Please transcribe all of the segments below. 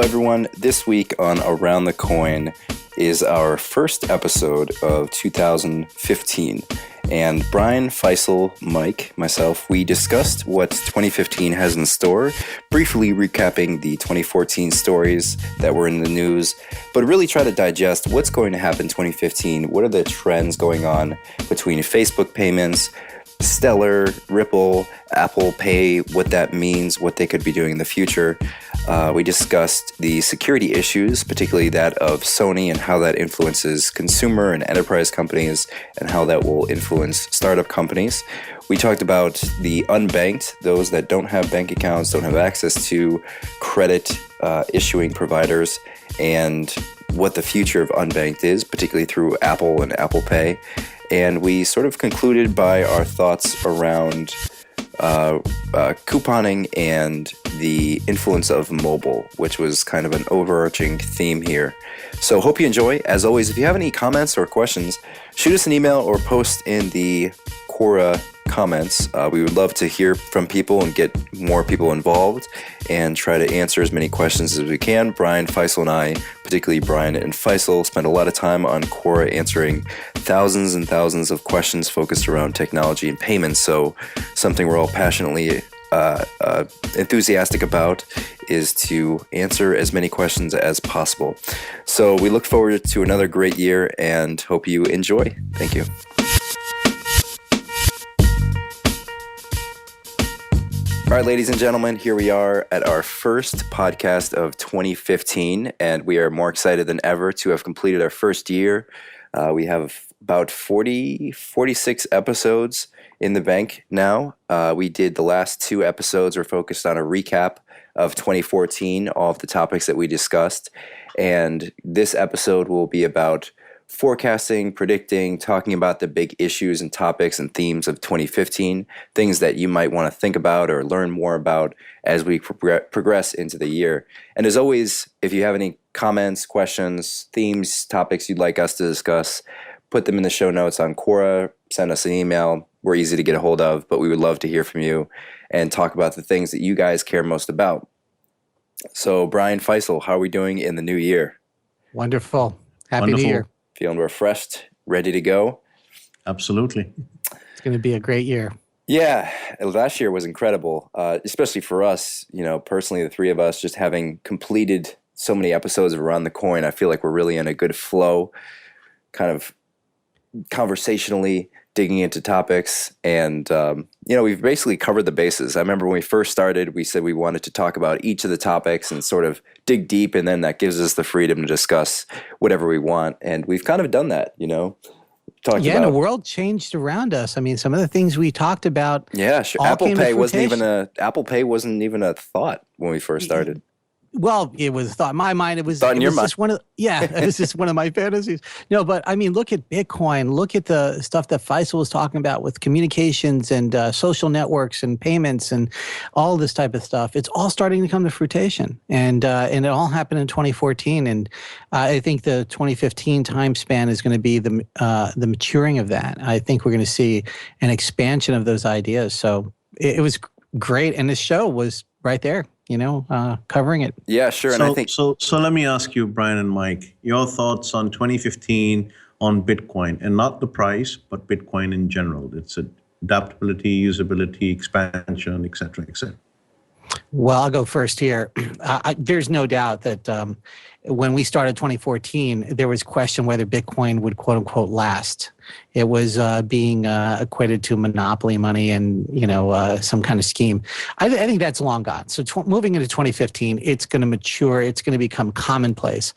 everyone. This week on Around the Coin is our first episode of 2015. And Brian, Faisal, Mike, myself, we discussed what 2015 has in store, briefly recapping the 2014 stories that were in the news, but really try to digest what's going to happen in 2015, what are the trends going on between Facebook payments, Stellar, Ripple, Apple Pay, what that means, what they could be doing in the future. We discussed the security issues, particularly that of Sony and how that influences consumer and enterprise companies and how that will influence startup companies. We talked about the unbanked, those that don't have bank accounts, don't have access to credit issuing providers, and what the future of unbanked is, particularly through Apple and Apple Pay. And we sort of concluded by our thoughts around couponing and the influence of mobile, which was kind of an overarching theme here. So hope you enjoy. As always, if you have any comments or questions, shoot us an email or post in the Quora comments. We would love to hear from people and get more people involved and try to answer as many questions as we can. Brian, Faisal, and I, particularly Brian and Faisal, spent a lot of time on Quora answering thousands and thousands of questions focused around technology and payments. So something we're all passionately enthusiastic about is to answer as many questions as possible. So we look forward to another great year and hope you enjoy. Thank you. All right, ladies and gentlemen, here we are at our first podcast of 2015, and we are more excited than ever to have completed our first year. We have about 46 episodes in the bank now. We did the last two episodes were focused on a recap of 2014, all of the topics that we discussed, and this episode will be about forecasting, predicting, talking about the big issues and topics and themes of 2015, things that you might want to think about or learn more about as we progress into the year. And as always, if you have any comments, questions, themes, topics you'd like us to discuss, put them in the show notes on Quora, send us an email. We're easy to get a hold of, but we would love to hear from you and talk about the things that you guys care most about. So, Brian, Faisal, how are we doing in the new year? Wonderful. Happy New Year. Feeling refreshed, ready to go? Absolutely. It's going to be a great year. Yeah, last year was incredible, especially for us, personally, the three of us just having completed so many episodes of Around the Coin. I feel like we're really in a good flow, kind of conversationally digging into topics. And, we've basically covered the bases. I remember when we first started, we said we wanted to talk about each of the topics and sort of dig deep, and then that gives us the freedom to discuss whatever we want. And we've kind of done that, And the world changed around us. I mean, some of the things we talked about. Yeah, sure. Apple Pay wasn't even a thought when we first started. Well, it was thought in my mind. It was thought in your mind. It was just one of my fantasies. No, but I mean, look at Bitcoin. Look at the stuff that Faisal was talking about with communications and social networks and payments and all this type of stuff. It's all starting to come to fruition, and it all happened in 2014. And I think the 2015 time span is going to be the maturing of that. I think we're going to see an expansion of those ideas. So it was great, and this show was right there. Covering it. Yeah, sure. And I think so. Let me ask you, Brian and Mike, your thoughts on 2015 on Bitcoin, and not the price, but Bitcoin in general. Its adaptability, usability, expansion, et cetera, et cetera. Well, I'll go first here. There's no doubt that when we started 2014, there was question whether Bitcoin would quote unquote last. It was being equated to monopoly money and some kind of scheme. I think that's long gone. So moving into 2015, it's going to mature. It's going to become commonplace.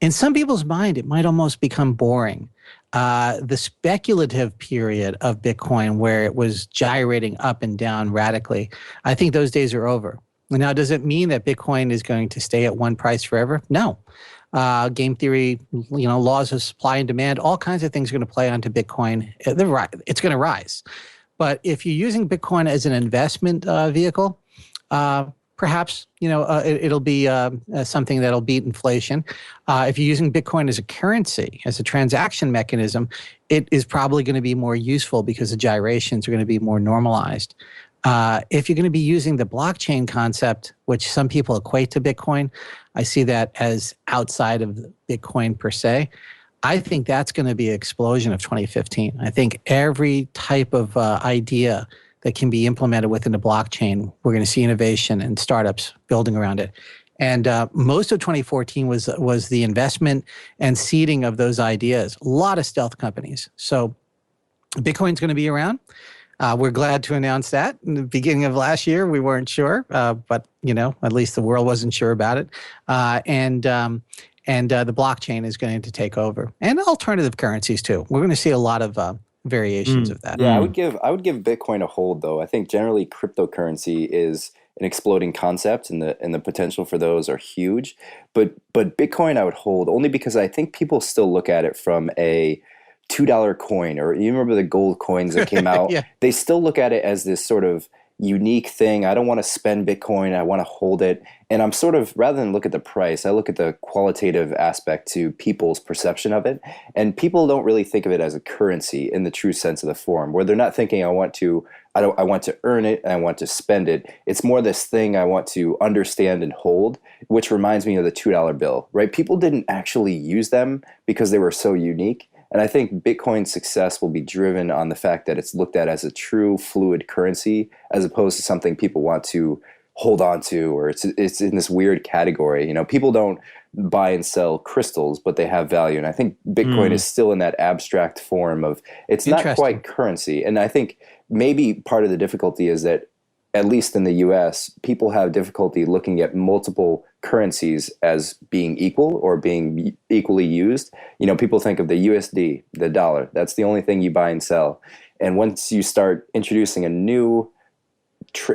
In some people's mind, it might almost become boring. The speculative period of Bitcoin where it was gyrating up and down radically, I think those days are over. Now, does it mean that Bitcoin is going to stay at one price forever? No. Game theory, laws of supply and demand, all kinds of things are going to play onto Bitcoin. It's going to rise. But if you're using Bitcoin as an investment vehicle, perhaps it'll be something that'll beat inflation. If you're using Bitcoin as a currency, as a transaction mechanism, it is probably going to be more useful because the gyrations are going to be more normalized. If you're going to be using the blockchain concept, which some people equate to Bitcoin, I see that as outside of Bitcoin per se. I think that's going to be an explosion of 2015. I think every type of idea that can be implemented within the blockchain, we're going to see innovation and startups building around it. And most of 2014 was the investment and seeding of those ideas. A lot of stealth companies. So Bitcoin's going to be around. We're glad to announce that. In the beginning of last year, we weren't sure, but at least the world wasn't sure about it. And the blockchain is going to take over, and alternative currencies too. We're going to see a lot of variations of that. Yeah, I would give Bitcoin a hold though. I think generally cryptocurrency is an exploding concept, and the potential for those are huge. But Bitcoin I would hold only because I think people still look at it from a $2 coin, or you remember the gold coins that came out? Yeah. They still look at it as this sort of unique thing. I don't want to spend Bitcoin. I want to hold it. And I'm sort of, rather than look at the price, I look at the qualitative aspect to people's perception of it. And people don't really think of it as a currency in the true sense of the form, where they're not thinking I want to earn it and I want to spend it. It's more this thing I want to understand and hold, which reminds me of the $2 bill, right? People didn't actually use them because they were so unique. And I think Bitcoin's success will be driven on the fact that it's looked at as a true fluid currency, as opposed to something people want to hold on to, or it's in this weird category. People don't buy and sell crystals, but they have value. And I think Bitcoin is still in that abstract form of, it's not quite currency. And I think maybe part of the difficulty is that, at least in the US, people have difficulty looking at multiple currencies as being equal or being equally used. People think of the USD, the dollar. That's the only thing you buy and sell. And once you start introducing a new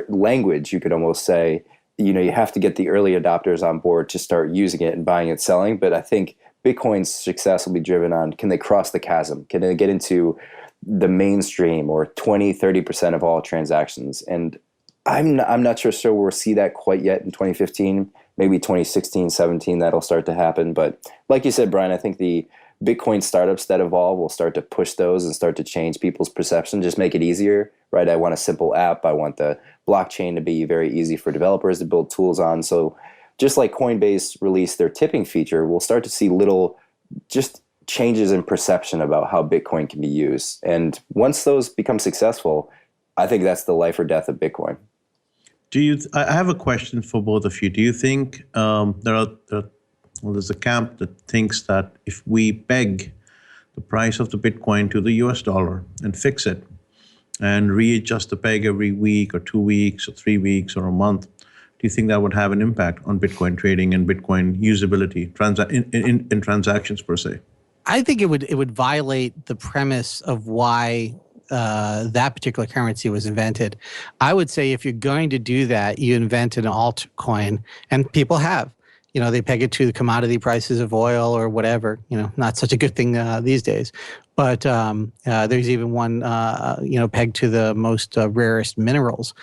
language, you could almost say, you have to get the early adopters on board to start using it and buying and selling. But I think Bitcoin's success will be driven on, can they cross the chasm? Can they get into the mainstream, or 20, 30% of all transactions? And I'm not sure we'll see that quite yet in 2015. Maybe 2016, 17, that'll start to happen. But like you said, Brian, I think the Bitcoin startups that evolve will start to push those and start to change people's perception, just make it easier, right? I want a simple app. I want the blockchain to be very easy for developers to build tools on. So just like Coinbase released their tipping feature, we'll start to see little just changes in perception about how Bitcoin can be used. And once those become successful, I think that's the life or death of Bitcoin. I have a question for both of you. Do you think there's a camp that thinks that if we peg the price of the Bitcoin to the US dollar and fix it and readjust the peg every week or 2 weeks or 3 weeks or a month, do you think that would have an impact on Bitcoin trading and Bitcoin usability in transactions per se? I think it would violate the premise of why that particular currency was invented. I would say if you're going to do that, you invent an altcoin, and people have. They peg it to the commodity prices of oil or whatever. Not such a good thing these days. But there's even one, pegged to the most rarest minerals.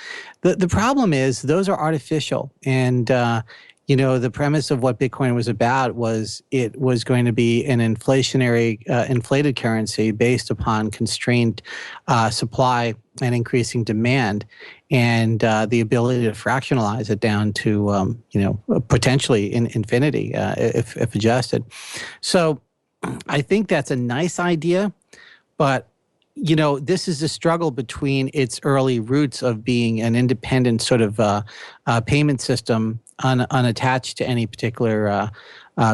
The problem is those are artificial, and the premise of what Bitcoin was about was it was going to be an inflated currency based upon constrained supply and increasing demand, and the ability to fractionalize it down to, potentially in infinity if adjusted. So I think that's a nice idea, but this is a struggle between its early roots of being an independent sort of payment system unattached to any particular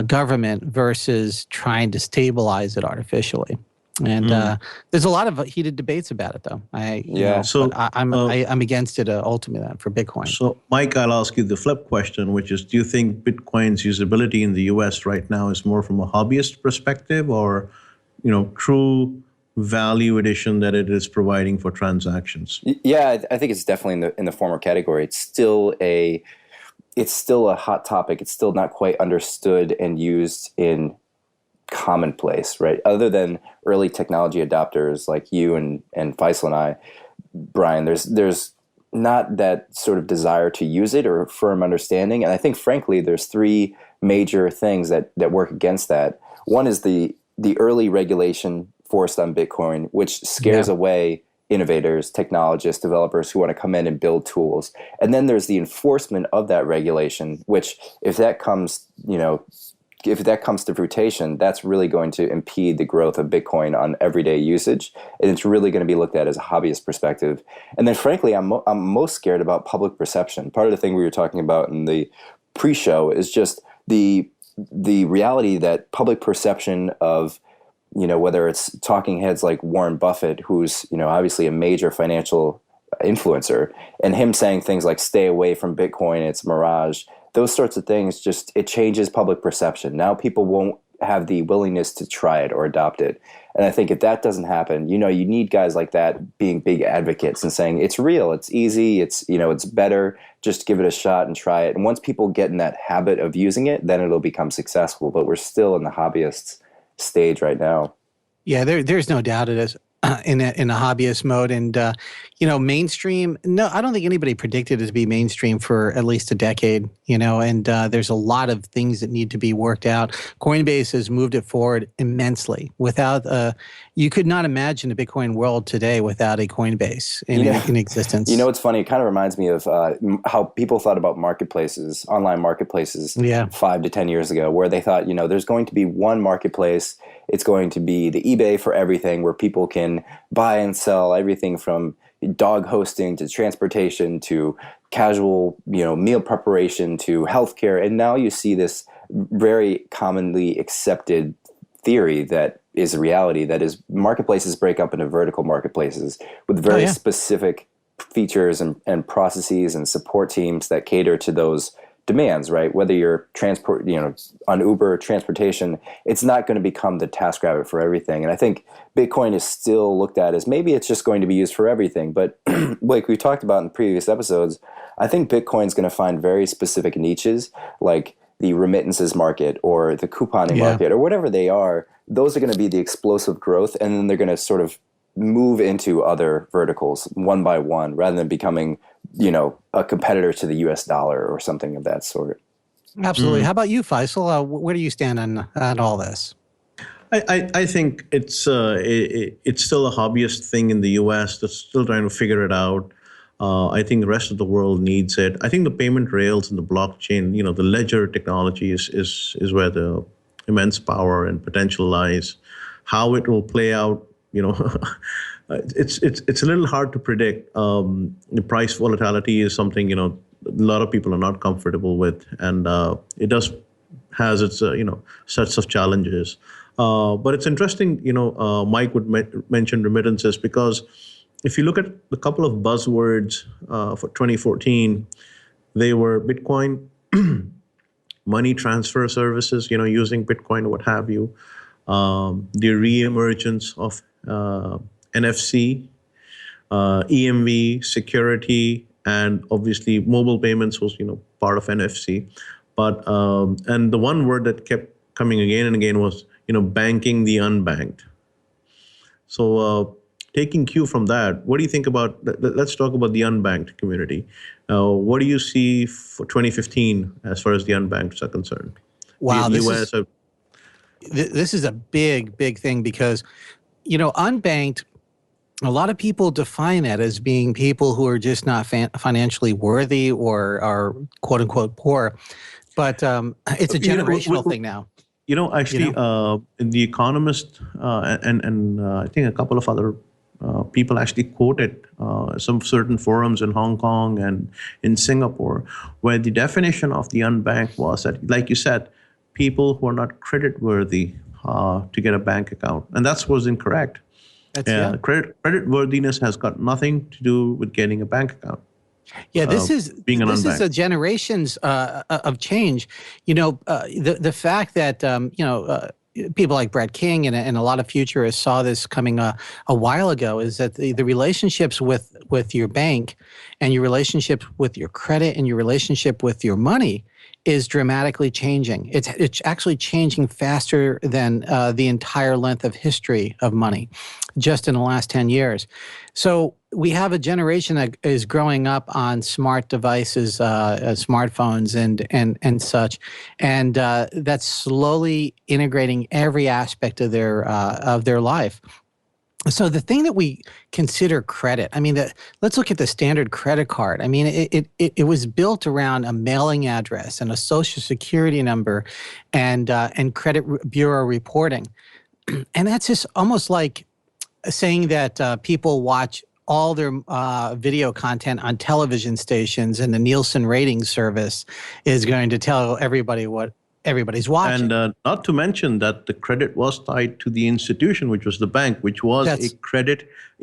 government versus trying to stabilize it artificially. And there's a lot of heated debates about it, though. I'm against it ultimately for Bitcoin. So, Mike, I'll ask you the flip question, which is: do you think Bitcoin's usability in the U.S. right now is more from a hobbyist perspective, or true value addition that it is providing for transactions? Yeah, I think it's definitely in the former category. It's still a hot topic. It's still not quite understood and used in commonplace, right? Other than early technology adopters like you and Faisal and I, Brian, there's not that sort of desire to use it or firm understanding. And I think, frankly, there's three major things that work against that. One is the early regulation forced on Bitcoin, which scares away innovators, technologists, developers who want to come in and build tools. And then there's the enforcement of that regulation, which if that comes, if that comes to fruition, that's really going to impede the growth of Bitcoin on everyday usage. And it's really going to be looked at as a hobbyist perspective. And then frankly, I'm most scared about public perception. Part of the thing we were talking about in the pre-show is just the reality that public perception of, whether it's talking heads like Warren Buffett, who's, obviously a major financial influencer, and him saying things like stay away from Bitcoin, it's a mirage. Those sorts of things, it changes public perception. Now people won't have the willingness to try it or adopt it. And I think if that doesn't happen, you need guys like that being big advocates and saying it's real, it's easy, it's better, just give it a shot and try it. And once people get in that habit of using it, then it'll become successful. But we're still in the hobbyist stage right now. Yeah, there's no doubt it is. In a hobbyist mode, and mainstream. No, I don't think anybody predicted it to be mainstream for at least a decade. And there's a lot of things that need to be worked out. Coinbase has moved it forward immensely. Without, you could not imagine a Bitcoin world today without a Coinbase in existence. It's funny. It kind of reminds me of how people thought about marketplaces, online marketplaces, 5 to 10 years ago, where they thought, there's going to be one marketplace. It's going to be the eBay for everything, where people can buy and sell everything from dog hosting to transportation to casual, meal preparation to healthcare. And now you see this very commonly accepted theory that is a reality, that is marketplaces break up into vertical marketplaces with very specific features and processes and support teams that cater to those demands, right? Whether you're on Uber transportation, it's not going to become the TaskRabbit for everything. And I think Bitcoin is still looked at as maybe it's just going to be used for everything. But like we talked about in previous episodes, I think Bitcoin's going to find very specific niches, like the remittances market or the couponing market or whatever they are. Those are going to be the explosive growth, and then they're going to sort of move into other verticals one by one, rather than becoming a competitor to the US dollar or something of that sort. Absolutely. How about you, Faisal? Where do you stand on all this? I think it's still a hobbyist thing in the US. They're still trying to figure it out. I think the rest of the world needs it. I think the payment rails and the blockchain, the ledger technology is where the immense power and potential lies. How it will play out, it's a little hard to predict. The price volatility is something a lot of people are not comfortable with, and it has its sets of challenges. But it's interesting, Mike would mention remittances, because if you look at a couple of buzzwords for 2014, they were Bitcoin, money transfer services, using Bitcoin, what have you, the reemergence of NFC, EMV, security, and obviously mobile payments was part of NFC. But and the one word that kept coming again and again was banking the unbanked. So taking cue from that, what do you think about? Let's talk about the unbanked community. What do you see for 2015 as far as the unbanked are concerned? Wow, this is a big thing, because unbanked, a lot of people define that as being people who are just not financially worthy or are quote unquote poor. But it's a generational thing now. Actually, The Economist and I think a couple of other people actually quoted some certain forums in Hong Kong and in Singapore, where the definition of the unbanked was that, like you said, people who are not credit worthy to get a bank account, and that was incorrect. Credit worthiness has got nothing to do with getting a bank account. Yeah, this is a generations of change. The fact that people like Brett King and a lot of futurists saw this coming a while ago is that the relationships with your bank and your relationship with your credit and your relationship with your money is dramatically changing. It's actually changing faster than the entire length of history of money, just in the last 10 years. So we have a generation that is growing up on smart devices, smartphones and such, and that's slowly integrating every aspect of their life. So the thing that we consider credit, I mean, let's look at the standard credit card. I mean, it was built around a mailing address and a social security number, and credit bureau reporting, and that's just almost like saying that people watch all their video content on television stations, and the Nielsen ratings service is going to tell everybody what everybody's watching. And not to mention that the credit was tied to the institution, which was the bank, which was a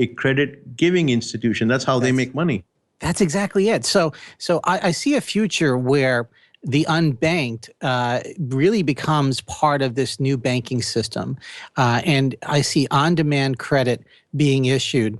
credit giving institution. That's how they make money. That's exactly it. So I see a future where the unbanked really becomes part of this new banking system, and I see on-demand credit being issued.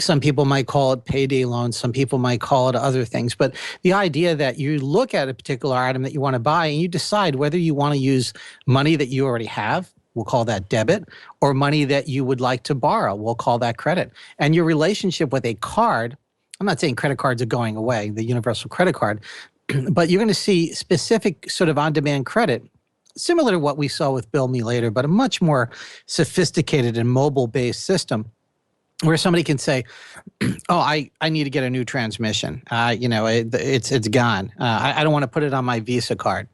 Some people might call it payday loans, some people might call it other things, but the idea that you look at a particular item that you want to buy and you decide whether you want to use money that you already have, we'll call that debit, or money that you would like to borrow, we'll call that credit. And your relationship with a card, I'm not saying credit cards are going away, the universal credit card, but you're going to see specific sort of on-demand credit, similar to what we saw with Bill Me Later, but a much more sophisticated and mobile-based system where somebody can say, oh, I need to get a new transmission. It's gone. I don't want to put it on my Visa card.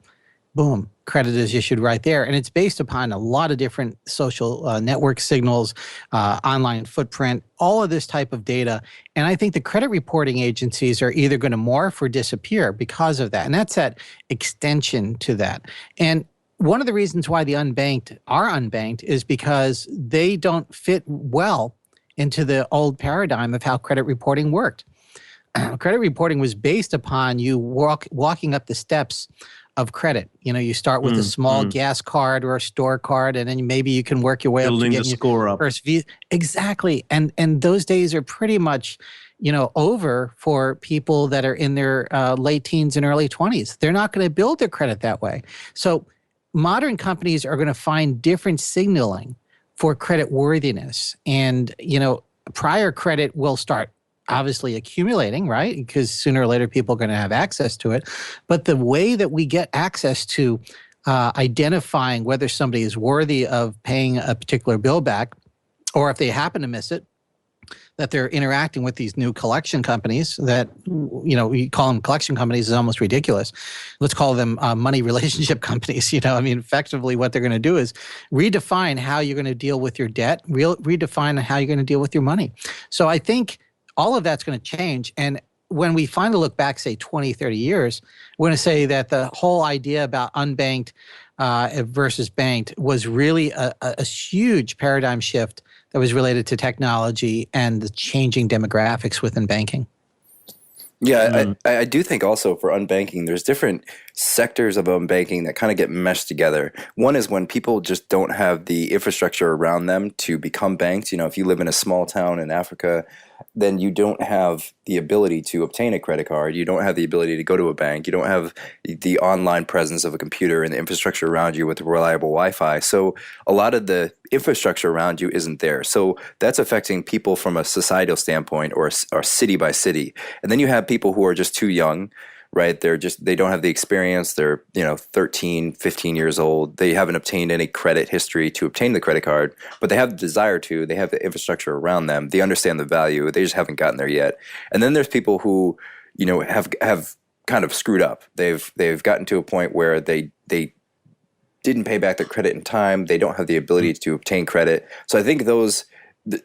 Boom, credit is issued right there. And it's based upon a lot of different social network signals, online footprint, all of this type of data. And I think the credit reporting agencies are either going to morph or disappear because of that. And that's that extension to that. And one of the reasons why the unbanked are unbanked is because they don't fit well into the old paradigm of how credit reporting worked. Credit reporting was based upon you walking up the steps of credit. You start with a small gas card or a store card, and then maybe you can work your way building up to the score up. First view. Exactly. And those days are pretty much, over for people that are in their late teens and early 20s. They're not going to build their credit that way. So modern companies are going to find different signaling for credit worthiness. And, prior credit will start obviously accumulating, right? Because sooner or later people are going to have access to it. But the way that we get access to identifying whether somebody is worthy of paying a particular bill back, or if they happen to miss it, that they're interacting with these new collection companies that, we call them collection companies is almost ridiculous. Let's call them money relationship companies. Effectively what they're going to do is redefine how you're going to deal with your debt, redefine how you're going to deal with your money. So I think all of that's going to change. And when we finally look back, say 20, 30 years, we're going to say that the whole idea about unbanked versus banked was really a huge paradigm shift that was related to technology and the changing demographics within banking. Yeah, I do think also for unbanking, there's different sectors of unbanking that kind of get meshed together. One is when people just don't have the infrastructure around them to become banked. If you live in a small town in Africa, then you don't have the ability to obtain a credit card. You don't have the ability to go to a bank. You don't have the online presence of a computer and the infrastructure around you with reliable Wi-Fi. So a lot of the infrastructure around you isn't there. So that's affecting people from a societal standpoint or city by city. And then you have people who are just too young, right? They don't have the experience. They're, 13, 15 years old. They haven't obtained any credit history to obtain the credit card, but they have the desire to. They have the infrastructure around them. They understand the value. They just haven't gotten there yet. And then there's people who, have kind of screwed up. They've gotten to a point where they didn't pay back their credit in time. They don't have the ability to obtain credit. So I think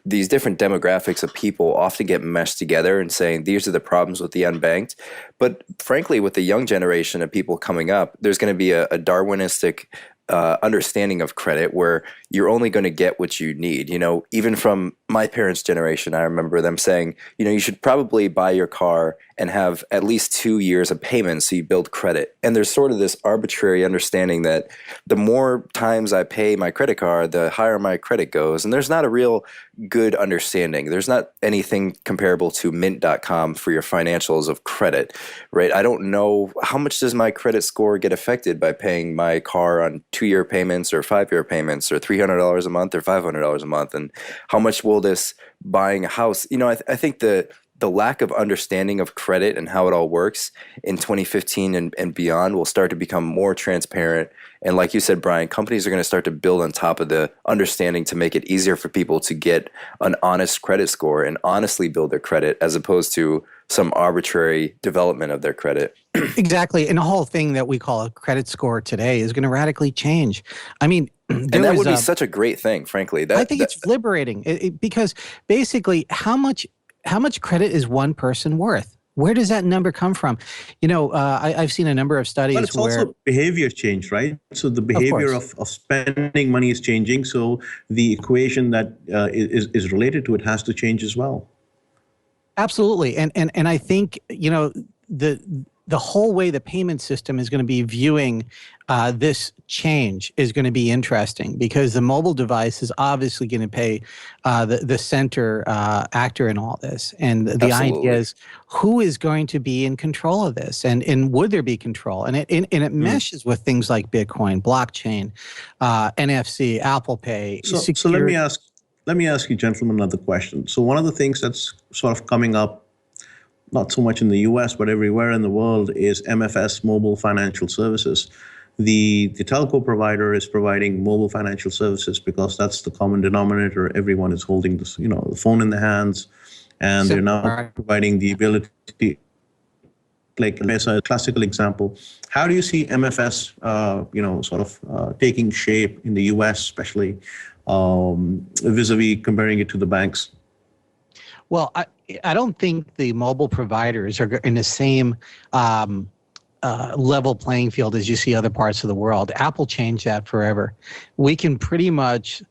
these different demographics of people often get meshed together and saying these are the problems with the unbanked. But frankly, with the young generation of people coming up, there's going to be a Darwinistic understanding of credit where you're only going to get what you need. Even from my parents' generation, I remember them saying, you should probably buy your car and have at least 2 years of payments so you build credit. And there's sort of this arbitrary understanding that the more times I pay my credit card, the higher my credit goes. And there's not a real good understanding. There's not anything comparable to mint.com for your financials of credit, right? I don't know how much does my credit score get affected by paying my car on 2-year payments or 5-year payments or $300 a month or $500 a month. And how much will this buying a house, I think the the lack of understanding of credit and how it all works in 2015 and beyond will start to become more transparent. And like you said, Brian, companies are going to start to build on top of the understanding to make it easier for people to get an honest credit score and honestly build their credit, as opposed to some arbitrary development of their credit. Exactly. And the whole thing that we call a credit score today is going to radically change. I mean, and that would be such a great thing, frankly. I think it's liberating because basically how much credit is one person worth? Where does that number come from? I've seen a number of studies but it's where also behavior change, right? So the behavior of spending money is changing. So the equation that is related to it has to change as well. Absolutely. And I think, the whole way the payment system is going to be viewing this change is going to be interesting, because the mobile device is obviously going to pay the center actor in all this. And the idea is, who is going to be in control of this? And would there be control? And it meshes with things like Bitcoin, blockchain, NFC, Apple Pay. So let me ask you, gentlemen, another question. So one of the things that's sort of coming up, not so much in the US, but everywhere in the world, is MFS, mobile financial services. The telco provider is providing mobile financial services because that's the common denominator. Everyone is holding this, the phone in their hands, and they're now providing the ability, like as a classical example. How do you see MFS, taking shape in the US, especially vis-a-vis comparing it to the banks? Well, I don't think the mobile providers are in the same level playing field as you see other parts of the world. Apple changed that forever. We can pretty much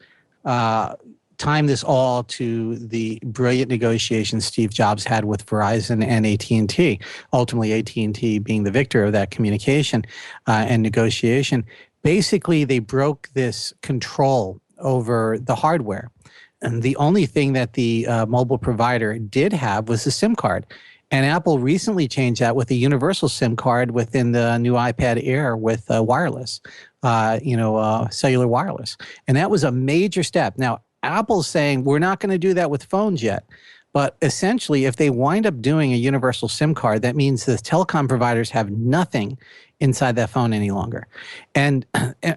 time this all to the brilliant negotiations Steve Jobs had with Verizon and AT&T, ultimately AT&T being the victor of that communication and negotiation. Basically, they broke this control over the hardware. And the only thing that the mobile provider did have was a SIM card. And Apple recently changed that with a universal SIM card within the new iPad Air with wireless, cellular wireless. And that was a major step. Now, Apple's saying we're not going to do that with phones yet. But essentially, if they wind up doing a universal SIM card, that means the telecom providers have nothing inside that phone any longer. And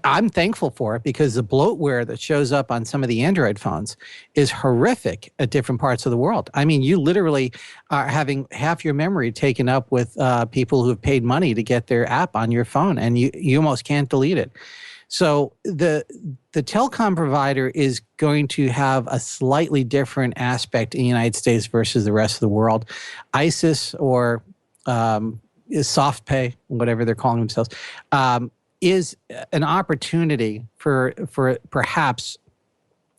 I'm thankful for it, because the bloatware that shows up on some of the Android phones is horrific at different parts of the world. I mean, you literally are having half your memory taken up with people who have paid money to get their app on your phone, and you almost can't delete it. So the telecom provider is going to have a slightly different aspect in the United States versus the rest of the world. ISIS, or soft pay, whatever they're calling themselves, is an opportunity for perhaps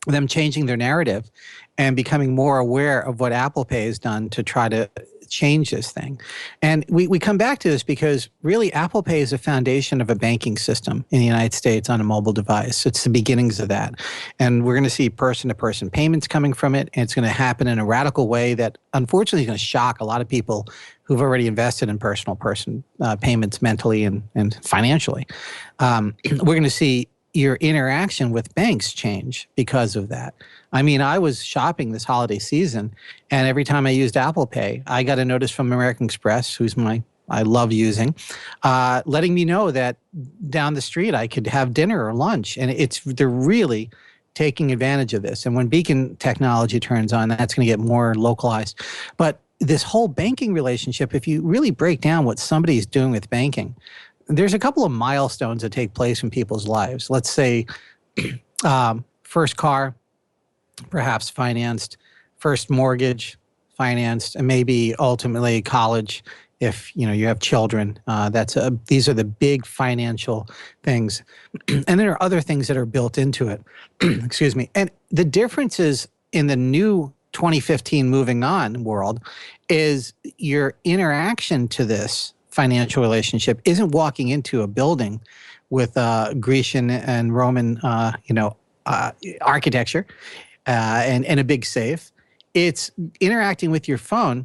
them changing their narrative and becoming more aware of what Apple Pay has done to try to change this thing. And we come back to this because really Apple Pay is a foundation of a banking system in the United States on a mobile device. It's the beginnings of that. And we're going to see person-to-person payments coming from it. And it's going to happen in a radical way that unfortunately is going to shock a lot of people who've already invested in person payments mentally and financially. We're going to see your interaction with banks change because of that. I mean, I was shopping this holiday season, and every time I used Apple Pay, I got a notice from American Express, I love using, letting me know that down the street I could have dinner or lunch. And they're really taking advantage of this. And when beacon technology turns on, that's going to get more localized. But this whole banking relationship, if you really break down what somebody's doing with banking, there's a couple of milestones that take place in people's lives. Let's say first car, perhaps financed, first mortgage, financed, and maybe ultimately college if you have children. These are the big financial things. And there are other things that are built into it. Excuse me. And the differences in the new 2015 moving on world is your interaction to this financial relationship isn't walking into a building with Grecian and Roman, architecture and a big safe. It's interacting with your phone.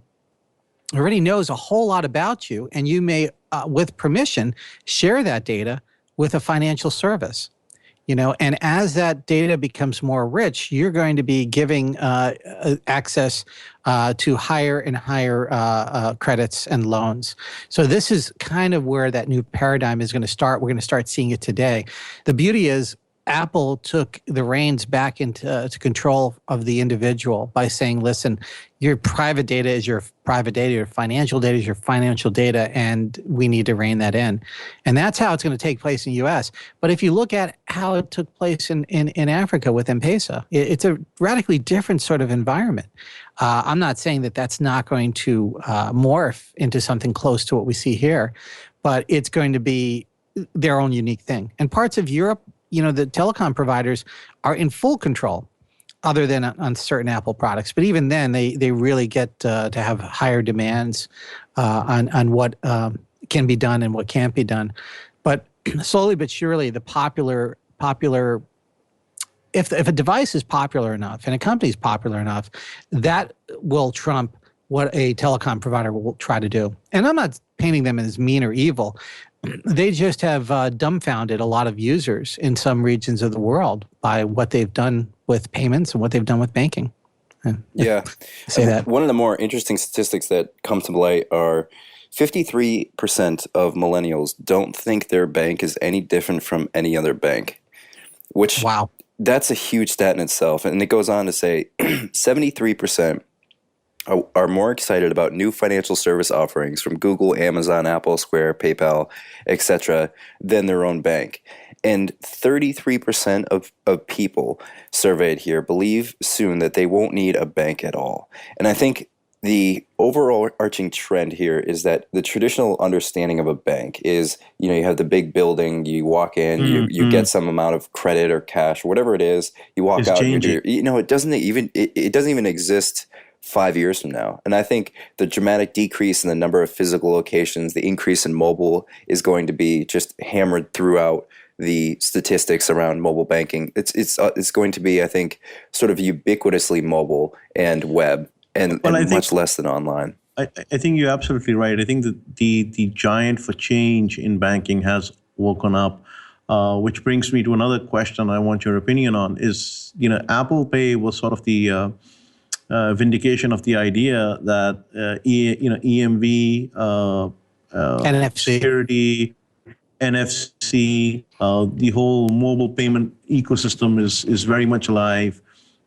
Already knows a whole lot about you, and you may, with permission, share that data with a financial service. And as that data becomes more rich, you're going to be giving access to higher and higher credits and loans. So this is kind of where that new paradigm is going to start. We're going to start seeing it today. The beauty is Apple took the reins back into to control of the individual by saying, listen, your private data is your private data, your financial data is your financial data, and we need to rein that in. And that's how it's going to take place in the U.S. But if you look at how it took place in Africa with M-Pesa, it's a radically different sort of environment. I'm not saying that that's not going to morph into something close to what we see here, but it's going to be their own unique thing. And parts of Europe, the telecom providers are in full control, other than on certain Apple products. But even then, they really get to have higher demands on what can be done and what can't be done. But slowly but surely, the popular if a device is popular enough and a company is popular enough, that will trump what a telecom provider will try to do. And I'm not painting them as mean or evil. They just have dumbfounded a lot of users in some regions of the world by what they've done with payments and what they've done with banking. Yeah. Say that. One of the more interesting statistics that come to light are 53% of millennials don't think their bank is any different from any other bank, which wow. That's a huge stat in itself. And it goes on to say 73% are more excited about new financial service offerings from Google, Amazon, Apple, Square, PayPal, etc., than their own bank. And 33% of people surveyed here believe soon that they won't need a bank at all. And I think the overarching trend here is that the traditional understanding of a bank is, you have the big building, you walk in, you get some amount of credit or cash or whatever it is, you walk out, it doesn't even exist 5 years from now. And I think the dramatic decrease in the number of physical locations, the increase in mobile is going to be just hammered throughout the statistics around mobile banking. It's going to be, I think, sort of ubiquitously mobile and web and much less than online. I think you're absolutely right. I think that the giant for change in banking has woken up, which brings me to another question I want your opinion on is, Apple Pay was sort of the vindication of the idea that EMV, NFC, security, NFC, the whole mobile payment ecosystem is very much alive.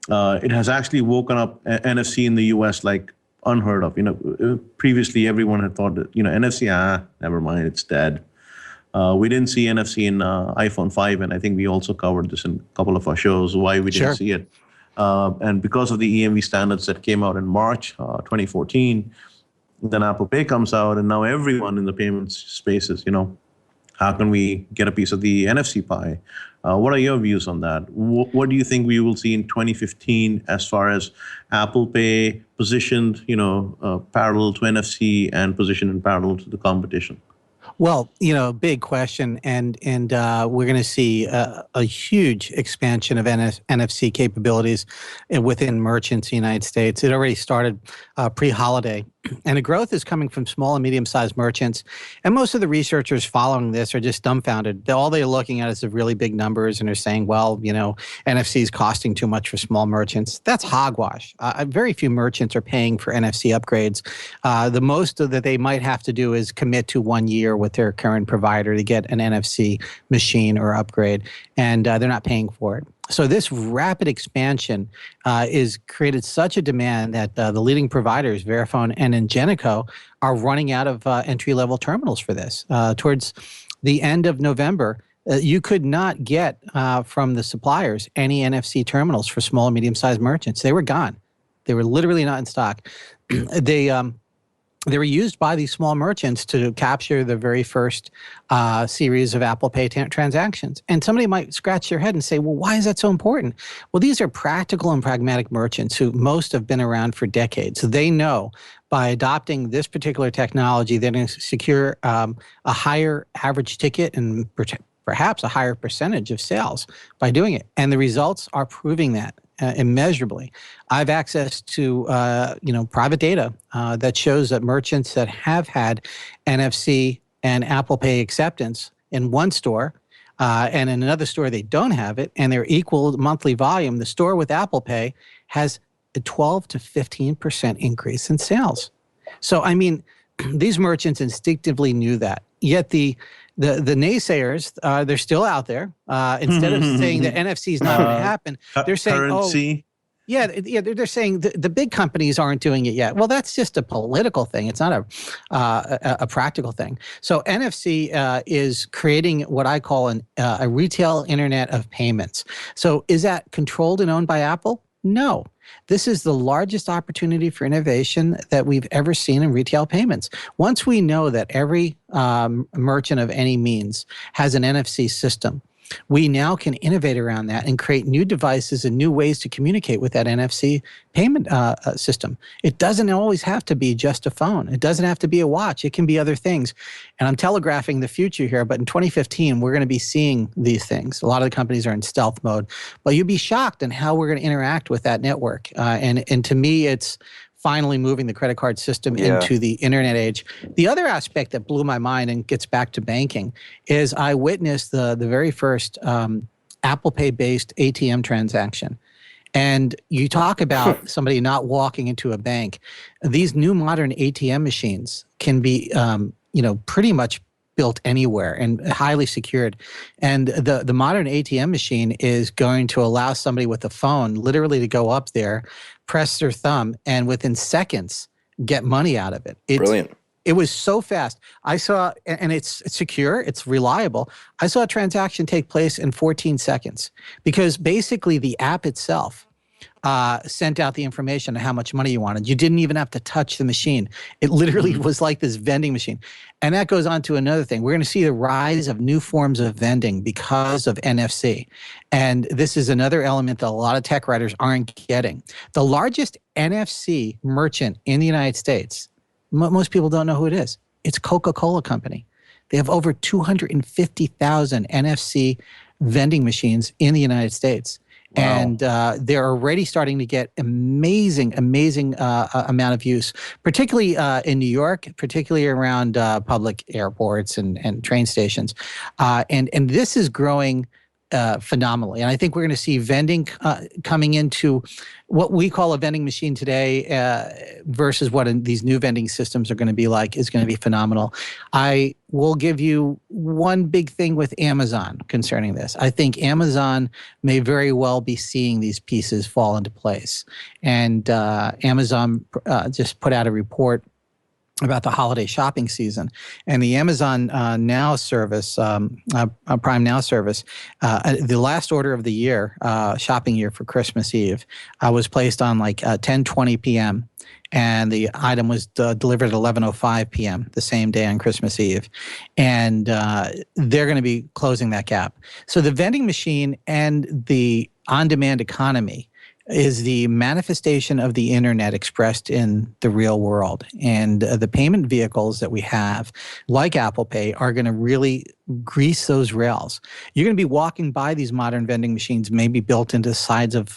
It has actually woken up NFC in the US like unheard of. Previously everyone had thought that NFC, never mind, it's dead. We didn't see NFC in iPhone 5, and I think we also covered this in a couple of our shows why we didn't see it. And because of the EMV standards that came out in March 2014, then Apple Pay comes out, and now everyone in the payments space is, how can we get a piece of the NFC pie? What are your views on that? What do you think we will see in 2015 as far as Apple Pay positioned, parallel to NFC and positioned in parallel to the competition? Well, big question, and we're going to see a huge expansion of NFC capabilities within merchants in the United States. It already started pre-holiday, and the growth is coming from small and medium-sized merchants. And most of the researchers following this are just dumbfounded. All they're looking at is the really big numbers, and they're saying, well, NFC is costing too much for small merchants. That's hogwash. Very few merchants are paying for NFC upgrades. The most that they might have to do is commit to 1 year with their current provider to get an NFC machine or upgrade, and they're not paying for it. So this rapid expansion is created such a demand that the leading providers, Verifone and Ingenico, are running out of entry-level terminals for this. Towards the end of November, you could not get from the suppliers any NFC terminals for small and medium-sized merchants. They were gone. They were literally not in stock. They were used by these small merchants to capture the very first series of Apple Pay transactions. And somebody might scratch their head and say, well, why is that so important? Well, these are practical and pragmatic merchants who most have been around for decades. So they know by adopting this particular technology, they're going to secure a higher average ticket and perhaps a higher percentage of sales by doing it. And the results are proving that. Immeasurably. I have access to private data that shows that merchants that have had NFC and Apple Pay acceptance in one store And in another store, they don't have it, and they're equal monthly volume. The store with Apple Pay has a 12 to 15% increase in sales. So, I mean, these merchants instinctively knew that. Yet the naysayers, they're still out there. Instead of saying that NFC is not going to happen, they're saying, currency. they're saying the big companies aren't doing it yet. Well, that's just a political thing. It's not a practical thing. So NFC is creating what I call a retail internet of payments. So is that controlled and owned by Apple? No. This is the largest opportunity for innovation that we've ever seen in retail payments. Once we know that every merchant of any means has an NFC system, we now can innovate around that and create new devices and new ways to communicate with that NFC payment system. It doesn't always have to be just a phone. It doesn't have to be a watch. It can be other things. And I'm telegraphing the future here, but in 2015, we're going to be seeing these things. A lot of the companies are in stealth mode, but you'd be shocked in how we're going to interact with that network. And to me, it's finally moving the credit card system into the internet age. The other aspect that blew my mind and gets back to banking is I witnessed the very first Apple Pay-based ATM transaction. And you talk about somebody not walking into a bank. These new modern ATM machines can be, pretty much built anywhere and highly secured. And the modern ATM machine is going to allow somebody with a phone literally to go up there, press their thumb, and within seconds get money out of it. Brilliant. It was so fast. I saw, and it's secure, it's reliable. I saw a transaction take place in 14 seconds because basically the app itself sent out the information on how much money you wanted. You didn't even have to touch the machine. It literally was like this vending machine. And that goes on to another thing. We're going to see the rise of new forms of vending because of NFC. And this is another element that a lot of tech writers aren't getting. The largest NFC merchant in the United States, most people don't know who it is. It's Coca-Cola Company. They have over 250,000 NFC vending machines in the United States. Wow. And they're already starting to get amazing amount of use, particularly in New York, particularly around public airports and train stations. And this is growing phenomenally. And I think we're going to see vending coming into what we call a vending machine today versus what these new vending systems are going to be like is going to be phenomenal. I will give you one big thing with Amazon concerning this. I think Amazon may very well be seeing these pieces fall into place. And Amazon just put out a report about the holiday shopping season. And the Amazon Now service, Prime Now service, the last order of the year, shopping year for Christmas Eve, was placed on like 10:20 p.m. And the item was delivered at 11:05 p.m. the same day on Christmas Eve. And they're going to be closing that gap. So the vending machine and the on-demand economy is the manifestation of the internet expressed in the real world. And the payment vehicles that we have, like Apple Pay, are going to really grease those rails. You're going to be walking by these modern vending machines, maybe built into the sides of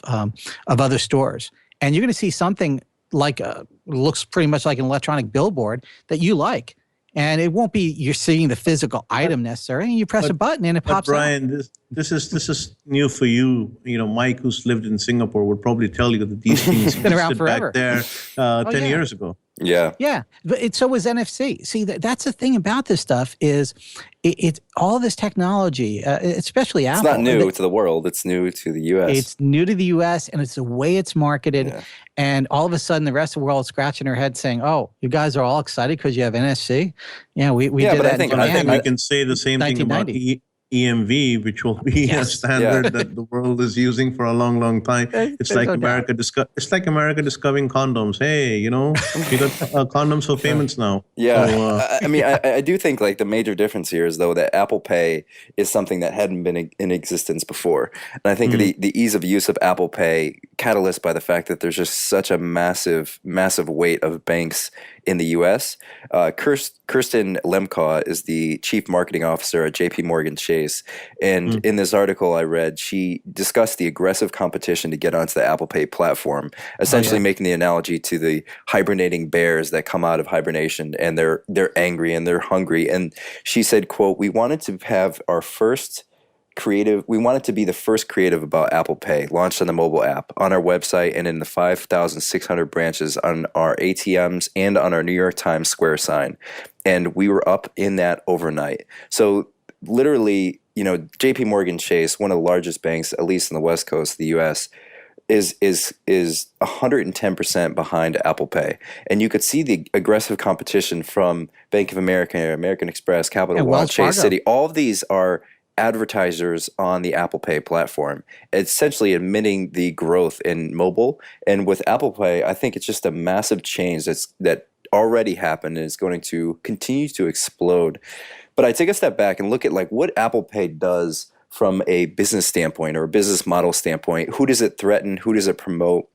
other stores. And you're going to see something like looks pretty much like an electronic billboard that you like. And it won't be you're seeing the physical item necessarily. You press a button and it pops Brian, out. This is new for you. You know, Mike, who's lived in Singapore, would probably tell you that these things been around forever. Back there 10 years ago. Yeah. Yeah. But so was NFC. See, that's the thing about this stuff is it's all this technology, especially Apple. It's not new to the world. It's new to the U.S. It's new to the U.S. and it's the way it's marketed. Yeah. And all of a sudden, the rest of the world is scratching their head saying, oh, you guys are all excited because you have NFC? Yeah, we did that. I think we can say the same thing about EMV, which will be a standard that the world is using for a long, long time. It's like America discovering condoms. Hey, you know, we got condoms for payments now. Yeah, so, I mean, I do think like the major difference here is though that Apple Pay is something that hadn't been in existence before, and I think the ease of use of Apple Pay, catalyzed by the fact that there's just such a massive weight of banks in the U.S. Kirsten Lemkaw is the chief marketing officer at J.P. Morgan Chase, and in this article I read, she discussed the aggressive competition to get onto the Apple Pay platform, essentially making the analogy to the hibernating bears that come out of hibernation, and they're angry and they're hungry. And she said, "quote, we wanted to have our first creative. We wanted to be the first creative about Apple Pay, launched on the mobile app, on our website, and in the 5,600 branches on our ATMs and on our New York Times Square sign. And we were up in that overnight. So literally, JP Morgan Chase, one of the largest banks, at least in the West Coast of the US, is 110% behind Apple Pay. And you could see the aggressive competition from Bank of America, American Express, Capital One, Chase City. All of these are advertisers on the Apple Pay platform, essentially admitting the growth in mobile. And with Apple Pay, I think it's just a massive change that already happened and is going to continue to explode. But I take a step back and look at like what Apple Pay does from a business standpoint or a business model standpoint. Who does it threaten? Who does it promote?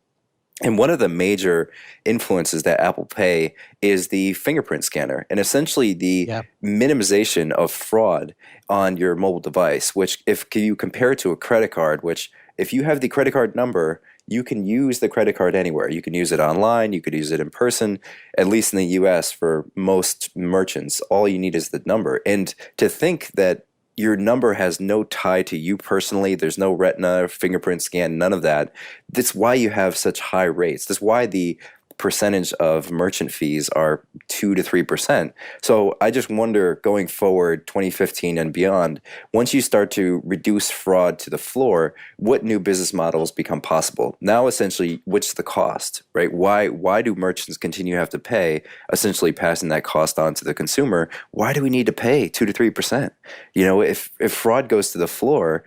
And one of the major influences that Apple Pay is the fingerprint scanner and essentially the minimization of fraud on your mobile device, which if you compare it to a credit card, which if you have the credit card number, you can use the credit card anywhere. You can use it online. You could use it in person, at least in the US for most merchants. All you need is the number. And to think that your number has no tie to you personally. There's no retina, fingerprint scan, none of that. That's why you have such high rates. That's why the percentage of merchant fees are 2 to 3%. So I just wonder going forward, 2015 and beyond, once you start to reduce fraud to the floor, what new business models become possible? Now, essentially, what's the cost, right? Why do merchants continue to have to pay, essentially passing that cost on to the consumer? Why do we need to pay 2 to 3%? If fraud goes to the floor,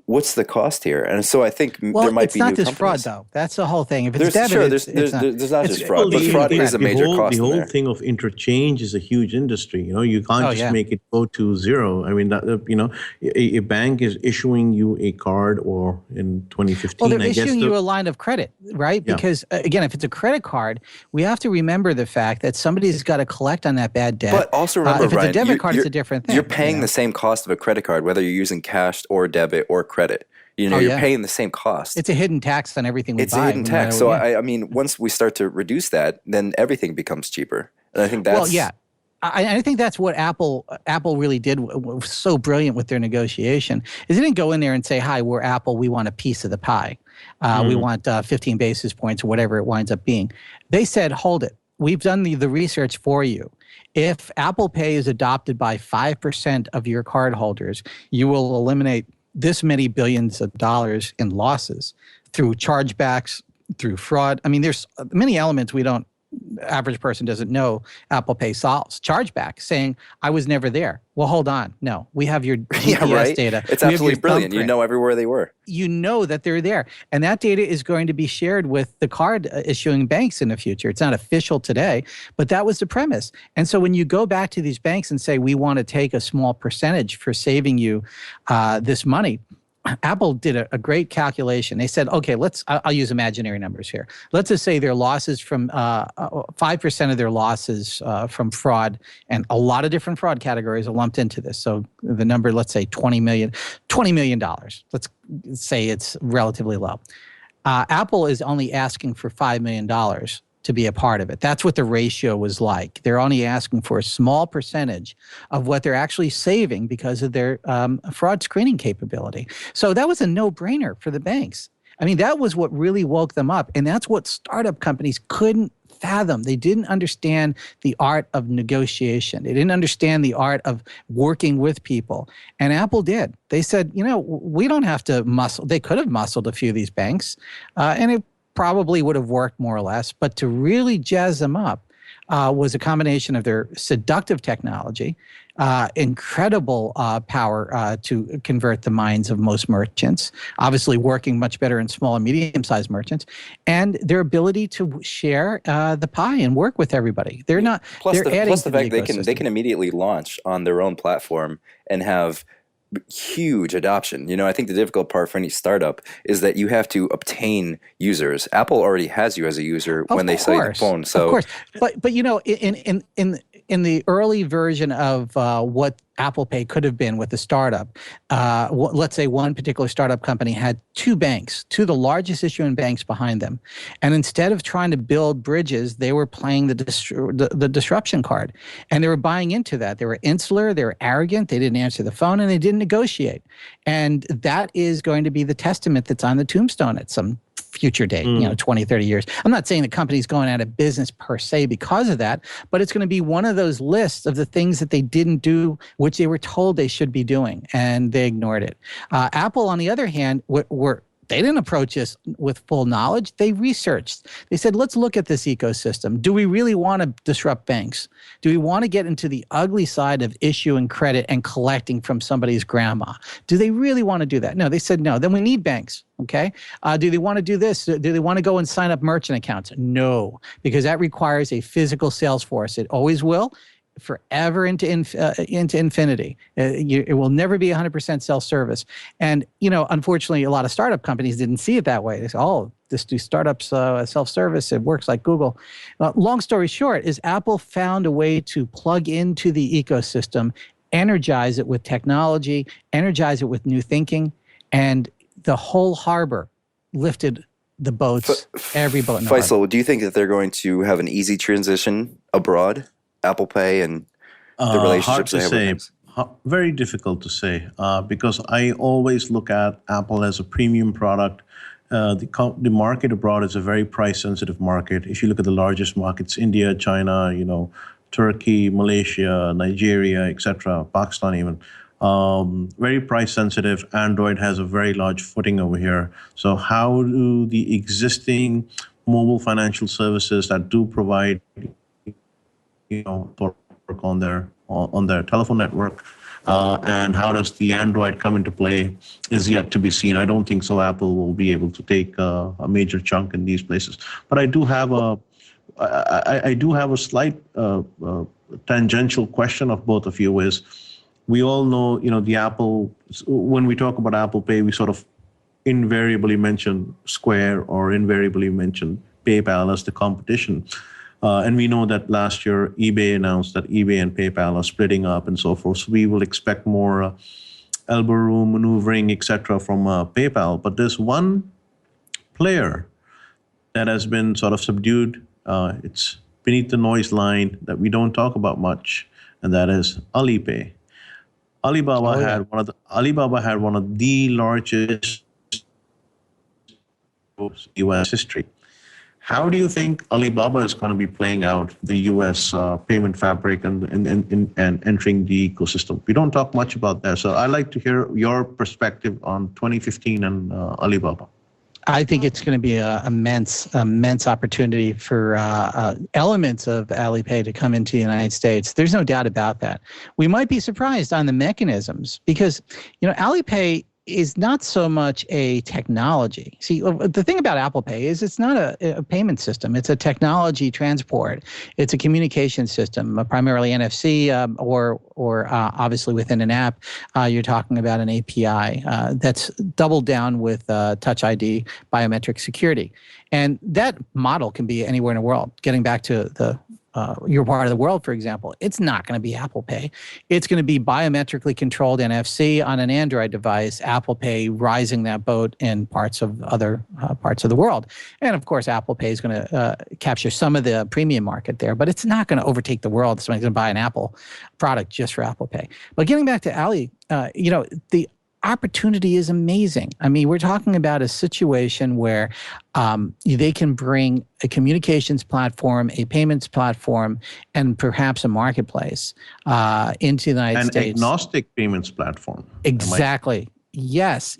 what's the cost here? And so I think there might be new companies. Well, it's not just fraud, though. That's the whole thing. If it's there's not just fraud, but fraud is a major cost. The whole thing of interchange is a huge industry. You can't just make it go to zero. I mean, a bank is issuing you a card, or in 2015, well, they're issuing you a line of credit, right? Yeah. Because again, if it's a credit card, we have to remember the fact that somebody's got to collect on that bad debt. But also remember, if it's a debit card, it's a different thing. You're paying the same cost of a credit card, whether you're using cash or debit or credit. You're paying the same cost. It's a hidden tax on everything we buy. It's a hidden tax. So I mean, once we start to reduce that, then everything becomes cheaper. And I think that's... Well, yeah. I think that's what Apple really did, was so brilliant with their negotiation, is they didn't go in there and say, hi, we're Apple, we want a piece of the pie. We want 15 basis points or whatever it winds up being. They said, hold it. We've done the research for you. If Apple Pay is adopted by 5% of your cardholders, you will eliminate this many billions of dollars in losses through chargebacks, through fraud. I mean, there's many elements average person doesn't know Apple Pay solves. Chargeback, saying, I was never there. Well, hold on. No, we have your GPS data. It's absolutely brilliant. You know everywhere they were. You know that they're there. And that data is going to be shared with the card issuing banks in the future. It's not official today, but that was the premise. And so when you go back to these banks and say, we want to take a small percentage for saving you this money, Apple did a great calculation. They said, okay, I'll use imaginary numbers here. Let's just say their losses from 5% of their losses from fraud, and a lot of different fraud categories are lumped into this. So the number, let's say $20 million. Let's say it's relatively low. Apple is only asking for $5 million to be a part of it. That's what the ratio was like. They're only asking for a small percentage of what they're actually saving because of their fraud screening capability. So that was a no-brainer for the banks. I mean, that was what really woke them up. And that's what startup companies couldn't fathom. They didn't understand the art of negotiation. They didn't understand the art of working with people. And Apple did. They said, we don't have to muscle. They could have muscled a few of these banks, and it probably would have worked more or less. But to really jazz them up was a combination of their seductive technology, incredible power to convert the minds of most merchants, obviously working much better in small and medium-sized merchants, and their ability to share the pie and work with everybody. They're not. Plus they're the fact they can immediately launch on their own platform and have huge adoption. I think the difficult part for any startup is that you have to obtain users. Apple already has you as a user when they sell you the phone. So of course, but in in the early version of what Apple Pay could have been with a startup, let's say one particular startup company had two banks, two of the largest issuing banks behind them. And instead of trying to build bridges, they were playing the disruption card. And they were buying into that. They were insular, they were arrogant, they didn't answer the phone, and they didn't negotiate. And that is going to be the testament that's on the tombstone at some future date, 20, 30 years. I'm not saying the company's going out of business per se because of that, but it's going to be one of those lists of the things that they didn't do, which they were told they should be doing, and they ignored it. Apple, on the other hand, they didn't approach this with full knowledge. They researched. They said, let's look at this ecosystem. Do we really want to disrupt banks? Do we want to get into the ugly side of issuing credit and collecting from somebody's grandma? Do they really want to do that? No, they said no. Then we need banks, okay? Do they want to do this? Do they want to go and sign up merchant accounts? No, because that requires a physical sales force. It always will. Forever into infinity. It will never be 100% self-service. And, unfortunately, a lot of startup companies didn't see it that way. They say, oh, this do startups self-service. It works like Google. Long story short is Apple found a way to plug into the ecosystem, energize it with technology, energize it with new thinking, and the whole harbor lifted the boats, every boat in the harbor. Faisal, do you think that they're going to have an easy transition abroad? Apple Pay and the relationships they have with banks? Very difficult to say because I always look at Apple as a premium product. The market abroad is a very price-sensitive market. If you look at the largest markets, India, China, Turkey, Malaysia, Nigeria, etc., Pakistan even, very price-sensitive. Android has a very large footing over here. So how do the existing mobile financial services that do provide work on their telephone network, and how does the Android come into play is yet to be seen. I don't think so. Apple will be able to take a major chunk in these places. But I do have a slight tangential question of both of you. Is we all know the Apple, when we talk about Apple Pay, we sort of invariably mention Square or invariably mention PayPal as the competition. And we know that last year, eBay announced that eBay and PayPal are splitting up and so forth. So we will expect more elbow room maneuvering, etc., from PayPal. But there's one player that has been sort of subdued. It's beneath the noise line that we don't talk about much, and that is Alipay. Alibaba had one of the largest U.S. history. How do you think Alibaba is going to be playing out the U.S. payment fabric and entering the ecosystem? We don't talk much about that. So I'd like to hear your perspective on 2015 and Alibaba. I think it's going to be an immense opportunity for elements of Alipay to come into the United States. There's no doubt about that. We might be surprised on the mechanisms because, Alipay is not so much a technology. See, the thing about Apple Pay is it's not a payment system. It's a technology transport. It's a communication system, primarily NFC or obviously within an app. You're talking about an API that's doubled down with Touch ID biometric security. And that model can be anywhere in the world. Getting back to your part of the world, for example, it's not going to be Apple Pay. It's going to be biometrically controlled NFC on an Android device, Apple Pay rising that boat in parts of other parts of the world. And of course, Apple Pay is going to capture some of the premium market there, but it's not going to overtake the world. Somebody's going to buy an Apple product just for Apple Pay. But getting back to Ali, the opportunity is amazing. I mean, we're talking about a situation where they can bring a communications platform, a payments platform, and perhaps a marketplace into the United States. An agnostic payments platform. Exactly. Yes.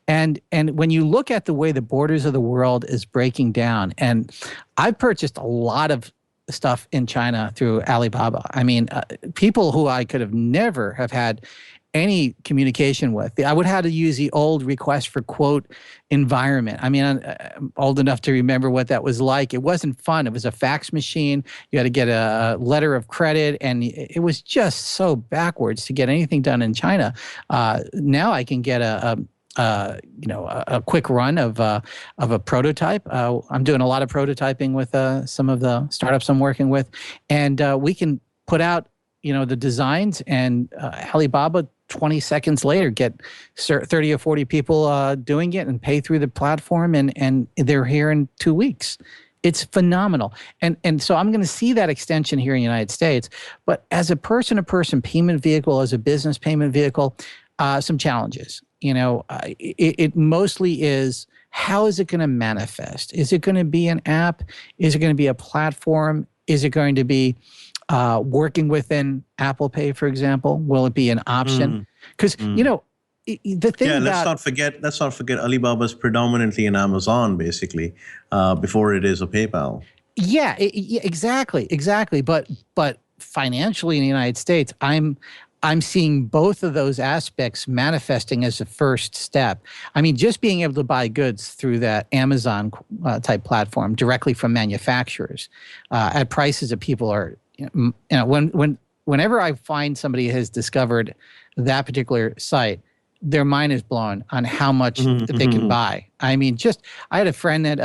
And when you look at the way the borders of the world is breaking down, and I've purchased a lot of stuff in China through Alibaba. I mean, people who I could have never have had any communication with. I would have to use the old request for quote environment. I mean, I'm old enough to remember what that was like. It wasn't fun. It was a fax machine. You had to get a letter of credit, and it was just so backwards to get anything done in China. Now I can get a quick run of a prototype. I'm doing a lot of prototyping with some of the startups I'm working with, and we can put out, the designs, and Alibaba 20 seconds later get 30 or 40 people doing it and pay through the platform, and they're here in 2 weeks. It's phenomenal. And so I'm going to see that extension here in the United States. But as a person-to-person payment vehicle, as a business payment vehicle, some challenges. It mostly is, how is it going to manifest? Is it going to be an app? Is it going to be a platform? Is it going to be working within Apple Pay, for example? Will it be an option? Because the thing about let's not forget Alibaba's predominantly an Amazon, basically, before it is a PayPal. Yeah, exactly. But financially in the United States, I'm seeing both of those aspects manifesting as a first step. I mean, just being able to buy goods through that Amazon type platform directly from manufacturers at prices that people are, whenever I find somebody has discovered that particular site, their mind is blown on how much they can buy. I mean, I had a friend that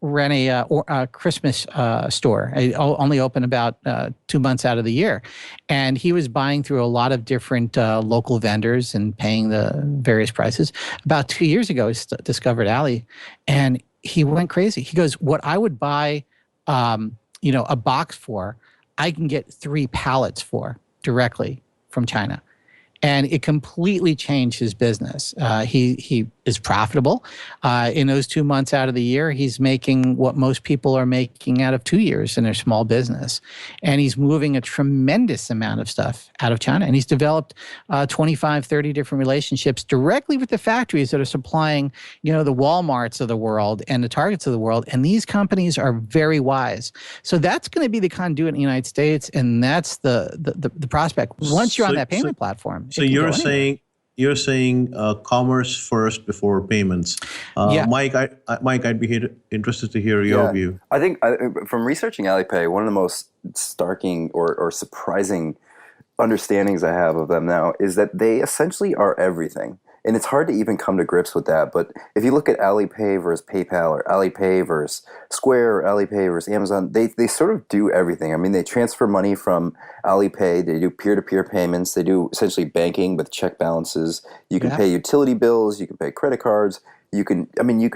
ran a Christmas store. It only opened about 2 months out of the year. And he was buying through a lot of different local vendors and paying the various prices. About 2 years ago, he discovered Ali, and he went crazy. He goes, what I would buy, a box for, I can get 3 pallets for directly from China. And it completely changed his business. He is profitable. In those 2 months out of the year, he's making what most people are making out of 2 years in their small business. And he's moving a tremendous amount of stuff out of China. And he's developed 25, 30 different relationships directly with the factories that are supplying, the Walmarts of the world and the Targets of the world. And these companies are very wise. So that's going to be the conduit in the United States. And that's the prospect. Once you're on that payment platform. So you're saying commerce first before payments. Mike, I'd be interested to hear your view. I think from researching Alipay, one of the most starking or surprising understandings I have of them now is that they essentially are everything. And it's hard to even come to grips with that. But if you look at Alipay versus PayPal, or Alipay versus Square, or Alipay versus Amazon, they sort of do everything. I mean, they transfer money from Alipay. They do peer-to-peer payments. They do essentially banking with check balances. You can pay utility bills. You can pay credit cards. You could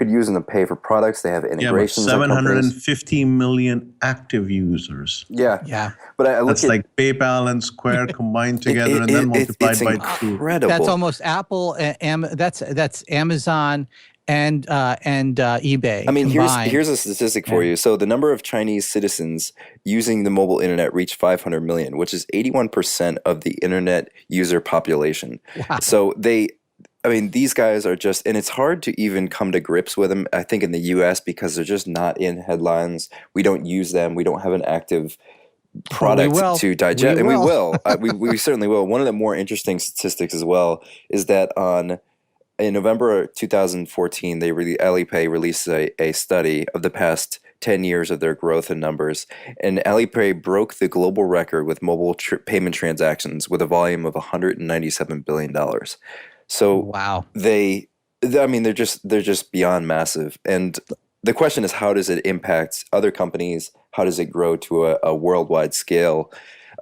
use them to pay for products. They have integrations. Yeah, but 750 million active users. Yeah. But that's like PayPal and Square combined together and then multiplied by 2. That's almost Apple. That's Amazon and eBay. I mean, here's a statistic for you. So the number of Chinese citizens using the mobile internet reached 500 million, which is 81% of the internet user population. Wow. So these guys are just, and it's hard to even come to grips with them, I think, in the U.S. because they're just not in headlines. We don't use them. We don't have an active product to digest. We will. We certainly will. One of the more interesting statistics as well is that in November 2014, Alipay released a study of the past 10 years of their growth and numbers. And Alipay broke the global record with mobile payment transactions with a volume of $197 billion. So wow, they're just beyond massive. And the question is, how does it impact other companies? How does it grow to a worldwide scale?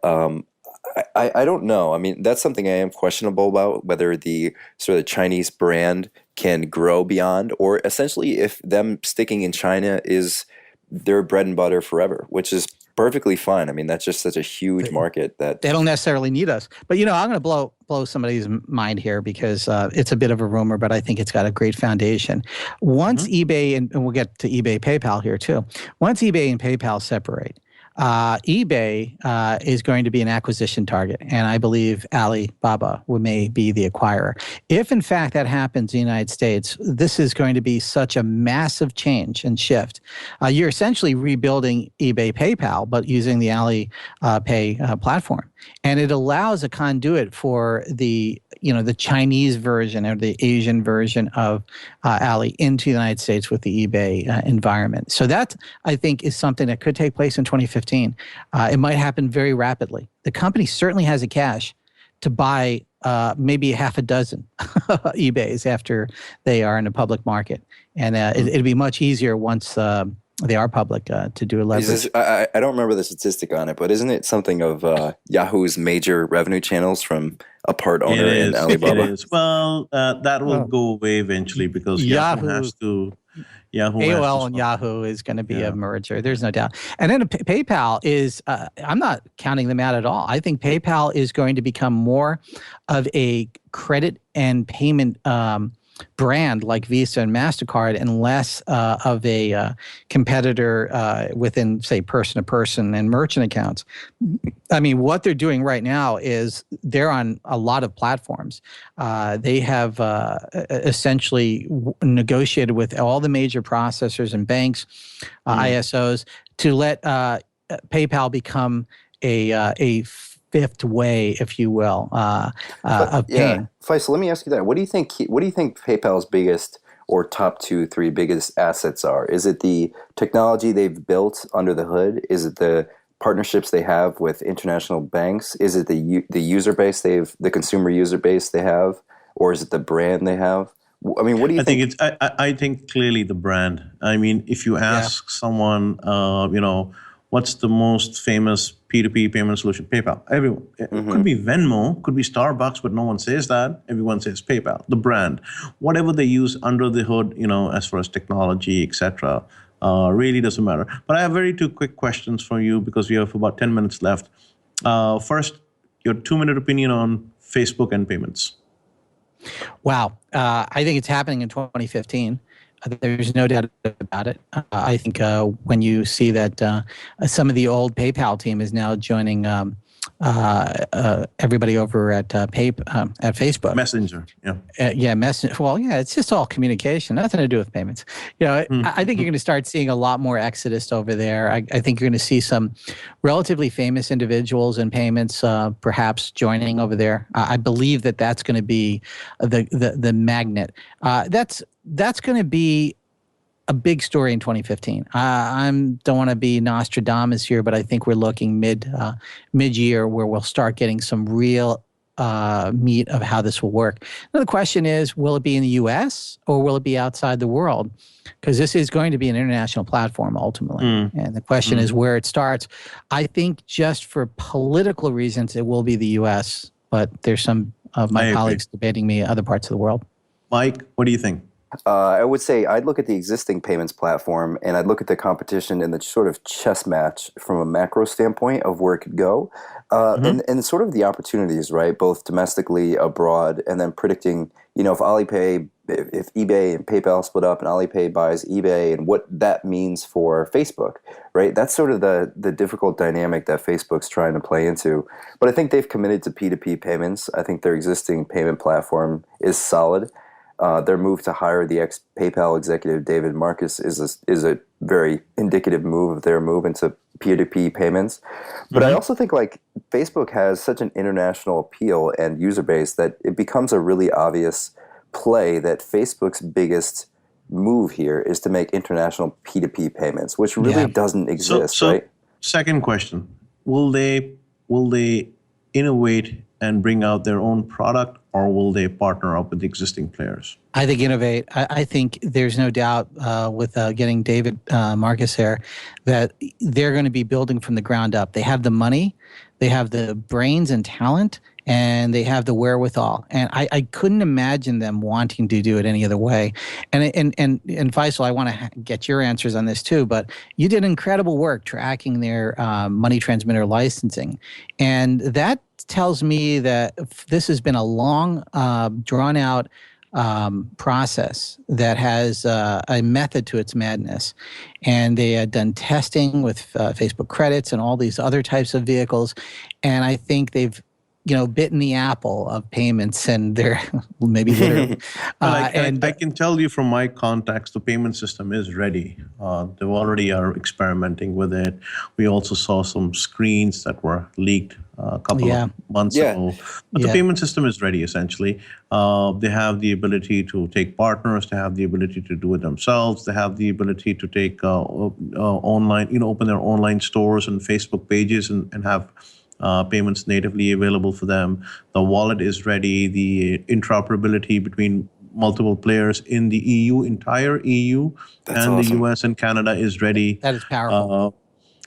I don't know. I mean, that's something I am questionable about, whether the sort of Chinese brand can grow beyond, or essentially if them sticking in China is their bread and butter forever, which is perfectly fine. I mean, that's just such a huge market that they don't necessarily need us. But I'm going to blow somebody's mind here because it's a bit of a rumor, but I think it's got a great foundation. Once eBay and we'll get to eBay, PayPal here too. Once eBay and PayPal separate, eBay is going to be an acquisition target, and I believe Alibaba may be the acquirer. If, in fact, that happens in the United States, this is going to be such a massive change and shift. You're essentially rebuilding eBay PayPal, but using the Alipay platform. And it allows a conduit for the Chinese version or the Asian version of Ali into the United States with the eBay environment. So that, I think, is something that could take place in 2015. It might happen very rapidly. The company certainly has the cash to buy maybe half a dozen eBays after they are in the public market. And it'd be much easier once They are public to do a leverage. I don't remember the statistic on it, but isn't it something of Yahoo's major revenue channels from a part owner in Alibaba? It is. Well, that will go away eventually because Yahoo has to. AOL and Yahoo is going to be a merger. There's no doubt. And then PayPal is, I'm not counting them out at all. I think PayPal is going to become more of a credit and payment brand like Visa and MasterCard and less of a competitor within, say, person-to-person and merchant accounts. I mean, what they're doing right now is they're on a lot of platforms. They have essentially negotiated with all the major processors and banks, ISOs, to let PayPal become a fifth way, if you will, of paying. Faisal, let me ask you that. What do you think PayPal's biggest or top 2, 3 biggest assets are? Is it the technology they've built under the hood? Is it the partnerships they have with international banks? Is it the user base the consumer user base they have, or is it the brand they have? I mean, what do you think? I think clearly the brand. I mean, if you ask someone, what's the most famous P2P payment solution? PayPal. Everyone. It could be Venmo, could be Starbucks, but no one says that. Everyone says PayPal, the brand. Whatever they use under the hood, as far as technology, etc., really doesn't matter. But I have two quick questions for you because we have about 10 minutes left. First, your 2-minute opinion on Facebook and payments. Wow. I think it's happening in 2015. There's no doubt about it. I think when you see that some of the old PayPal team is now joining everybody over at Facebook. Messenger, Messenger. Well, it's just all communication, nothing to do with payments. I think you're going to start seeing a lot more exodus over there. I think you're going to see some relatively famous individuals in payments perhaps joining over there. I believe that's going to be the magnet. That's going to be a big story in 2015. I don't want to be Nostradamus here, but I think we're looking mid-year where we'll start getting some real meat of how this will work. Now the question is, will it be in the U.S. or will it be outside the world? Because this is going to be an international platform ultimately. And the question is where it starts. I think just for political reasons, it will be the U.S., but there's some of my colleagues debating me other parts of the world. Mike, what do you think? I would say I'd look at the existing payments platform and I'd look at the competition and the sort of chess match from a macro standpoint of where it could go and sort of the opportunities, right? Both domestically, abroad, and then predicting, if Alipay, if eBay and PayPal split up and Alipay buys eBay and what that means for Facebook, right? That's sort of the difficult dynamic that Facebook's trying to play into. But I think they've committed to P2P payments. I think their existing payment platform is solid. Their move to hire the ex-PayPal executive David Marcus is a very indicative move of their move into P2P payments. But I also think Facebook has such an international appeal and user base that it becomes a really obvious play that Facebook's biggest move here is to make international P2P payments, which really doesn't exist, right? Second question: Will they innovate and bring out their own product, or will they partner up with existing players? I think innovate. I think there's no doubt with getting David Marcus here that they're going to be building from the ground up. They have the money, they have the brains and talent, and they have the wherewithal. And I couldn't imagine them wanting to do it any other way. And Faisal, I want to get your answers on this too, but you did incredible work tracking their money transmitter licensing. And that tells me that this has been a long, drawn-out process that has a method to its madness. And they had done testing with Facebook credits and all these other types of vehicles. And I think they've bitten the apple of payments, and they're maybe literally. I can tell you from my contacts, the payment system is ready. They already are experimenting with it. We also saw some screens that were leaked a couple of months ago. But the payment system is ready, essentially. They have the ability to take partners. They have the ability to do it themselves. They have the ability to take online, open their online stores and Facebook pages and have payments natively available for them. The wallet is ready. The interoperability between multiple players in the EU, entire EU, That's and the awesome. US and Canada is ready. That is powerful.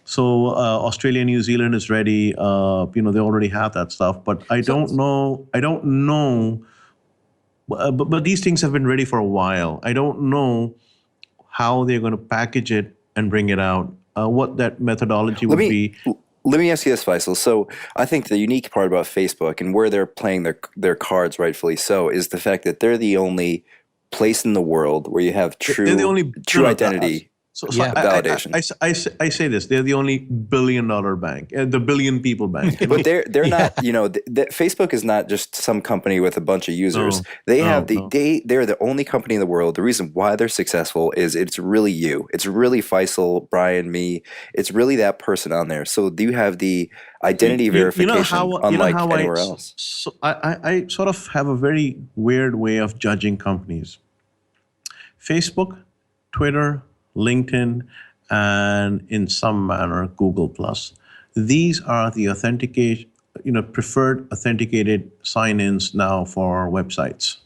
So Australia, New Zealand is ready. They already have that stuff, but I don't know. I don't know. But these things have been ready for a while. I don't know how they're going to package it and bring it out. What that methodology would be. Let me ask you this, Faisal. So I think the unique part about Facebook and where they're playing their cards rightfully so is the fact that they're the only place in the world where you have They're the only true identity. So validation. I say this: they're the only billion-dollar bank, the billion people bank. But they're not. Facebook is not just some company with a bunch of users. They're the only company in the world. The reason why they're successful is it's really you. It's really Faisal, Brian, me. It's really that person on there. So you have the identity verification, unlike anywhere else. So I sort of have a very weird way of judging companies. Facebook, Twitter, LinkedIn, and in some manner Google Plus. These are the preferred authenticated sign-ins now for websites.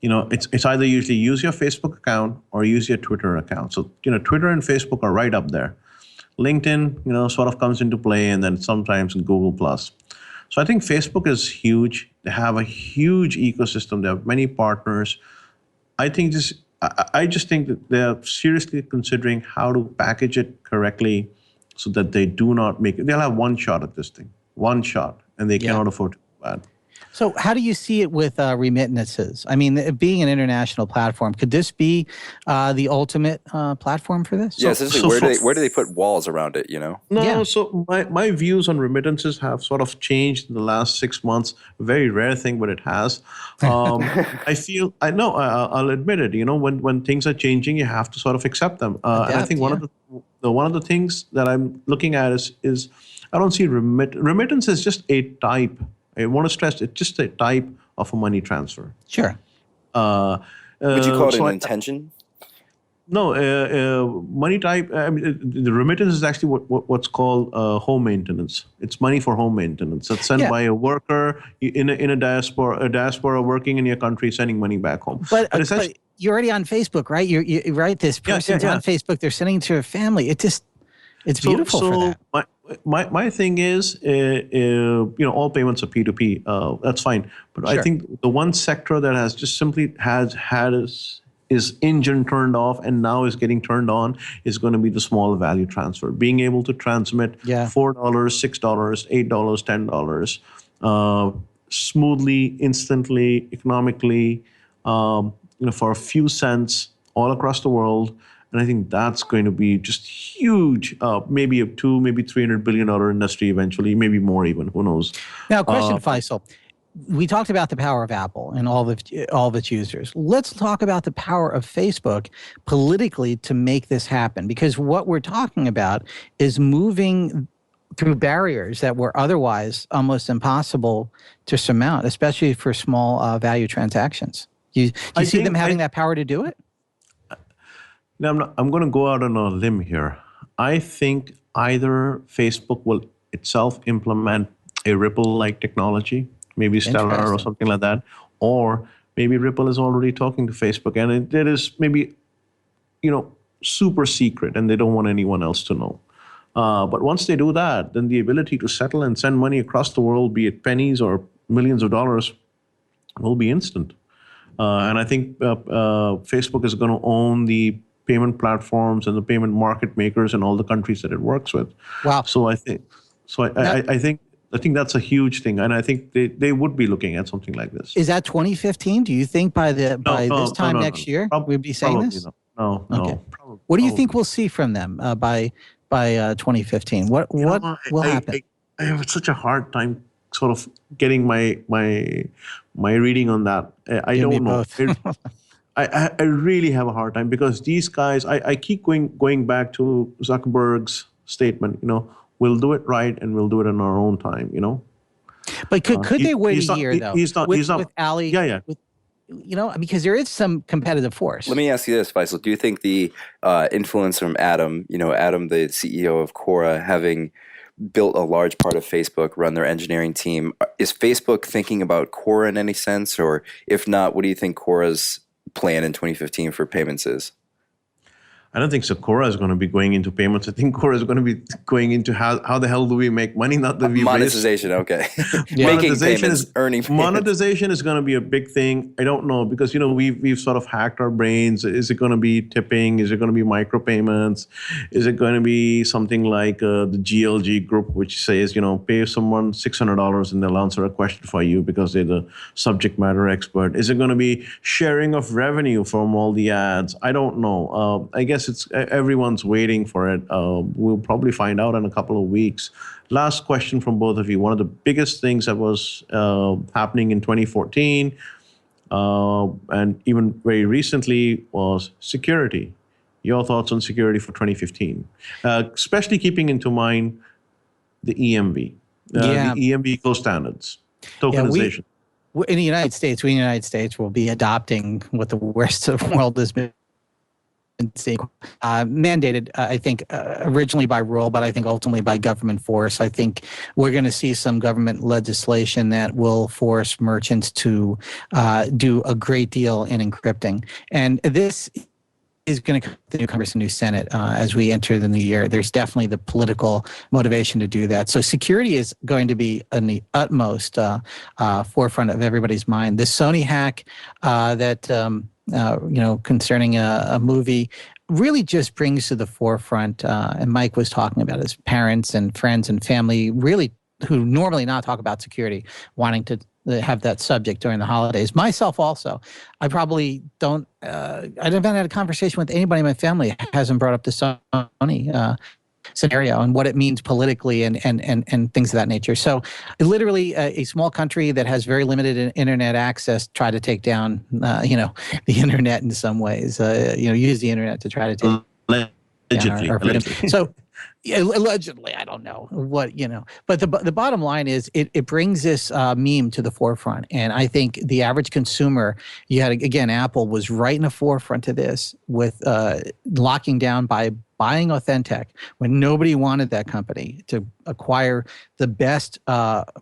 It's either usually use your Facebook account or use your Twitter account. So Twitter and Facebook are right up there. LinkedIn, sort of comes into play, and then sometimes Google Plus. So I think Facebook is huge. They have a huge ecosystem. They have many partners. I just think that they're seriously considering how to package it correctly so that they do not make it. They'll have one shot at this thing, and they cannot afford to do that. So how do you see it with remittances? I mean, being an international platform, could this be the ultimate platform for this? Yeah, where do they put walls around it, No, so my views on remittances have sort of changed in the last 6 months. Very rare thing, but it has. I'll admit it. When things are changing, you have to sort of accept them. And I think one of the things that I'm looking at is I don't see remittance is just a type. I want to stress it's just a type of a money transfer. Sure. Would you call it an intention? No, money type. I mean, the remittance is actually what's called home maintenance. It's money for home maintenance. That's sent by a worker in a diaspora working in your country, sending money back home. But you're already on Facebook, right? You right. This person's on Facebook. They're sending to a family. It's beautiful for that. My thing is, all payments are P2P. That's fine. But sure. I think the one sector that has just simply had his engine turned off and now is getting turned on is going to be the small value transfer. Being able to transmit $4, $6, $8, $10 smoothly, instantly, economically, for a few cents all across the world. And I think that's going to be just huge, maybe a maybe $300 billion industry eventually, maybe more even, who knows. Now, question, Faisal. We talked about the power of Apple and all of its users. Let's talk about the power of Facebook politically to make this happen. Because what we're talking about is moving through barriers that were otherwise almost impossible to surmount, especially for small value transactions. Do you see them having that power to do it? Now, I'm going to go out on a limb here. I think either Facebook will itself implement a Ripple-like technology, maybe Stellar or something like that, or maybe Ripple is already talking to Facebook, and it is maybe, super secret, and they don't want anyone else to know. But once they do that, then the ability to settle and send money across the world, be it pennies or millions of dollars, will be instant. And I think Facebook is going to own the payment platforms and the payment market makers in all the countries that it works with. Wow! So I think that's a huge thing, and I think they would be looking at something like this. Is that 2015? Do you think by this time next year we'd be saying this? No. What do you think we'll see from them by 2015? What will happen? I have such a hard time sort of getting my reading on that. I don't know. I really have a hard time because these guys, I keep going back to Zuckerberg's statement, we'll do it right and we'll do it in our own time, But could they wait a year, though? He's not. With Ali? Yeah. Because there is some competitive force. Let me ask you this, Faisal. Do you think the influence from Adam, Adam, the CEO of Quora, having built a large part of Facebook, run their engineering team. Is Facebook thinking about Quora in any sense? Or if not, what do you think Quora's plan in 2015 for payments is? I don't think Quora is going to be going into payments. I think Quora is going to be going into how the hell do we make money, not that we monetization. Okay, Yeah. making payments, earning payments. Monetization is going to be a big thing. I don't know because we've sort of hacked our brains. Is it going to be tipping? Is it going to be micropayments? Is it going to be something like the GLG group, which says pay someone $600 and they'll answer a question for you because they're the subject matter expert? Is it going to be sharing of revenue from all the ads? I don't know. I guess everyone's waiting for it. We'll probably find out in a couple of weeks. Last question from both of you. One of the biggest things that was happening in 2014 and even very recently was security. Your thoughts on security for 2015, especially keeping into mind the EMV, the EMV eco standards, tokenization. In the United States, will be adopting what the rest of the world has been mandated, I think, originally by rule, but I think ultimately by government force. I think we're going to see some government legislation that will force merchants to do a great deal in encrypting. And this is going to come to the new Congress and new Senate as we enter the new year. There's definitely the political motivation to do that. So security is going to be in the utmost forefront of everybody's mind. The Sony hack concerning a movie really just brings to the forefront, and Mike was talking about his parents and friends and family really who normally not talk about security, wanting to have that subject during the holidays. Myself also, I probably don't, I haven't had a conversation with anybody in my family who hasn't brought up the Sony scenario and what it means politically and things of that nature. So literally a small country that has very limited internet access try to take down, the internet in some ways, use the internet to try to take down our freedom. So allegedly, I don't know what, but the bottom line is it brings this meme to the forefront. And I think the average consumer, you had, again, Apple was right in the forefront of this with locking down by buying Authentic when nobody wanted that company to acquire the best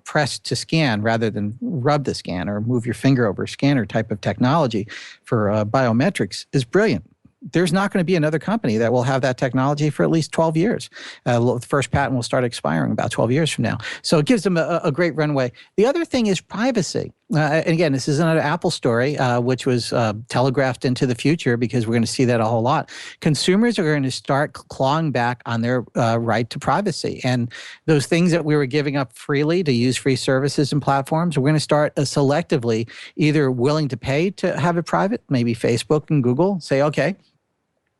press to scan rather than rub the scan or move your finger over scanner type of technology for biometrics is brilliant. There's not going to be another company that will have that technology for at least 12 years. The first patent will start expiring about 12 years from now. So it gives them a great runway. The other thing is privacy. And again, this is another Apple story, which was telegraphed into the future because we're going to see that a whole lot. Consumers are going to start clawing back on their right to privacy. And those things that we were giving up freely to use free services and platforms, we're going to start selectively either willing to pay to have it private, maybe Facebook and Google say, okay,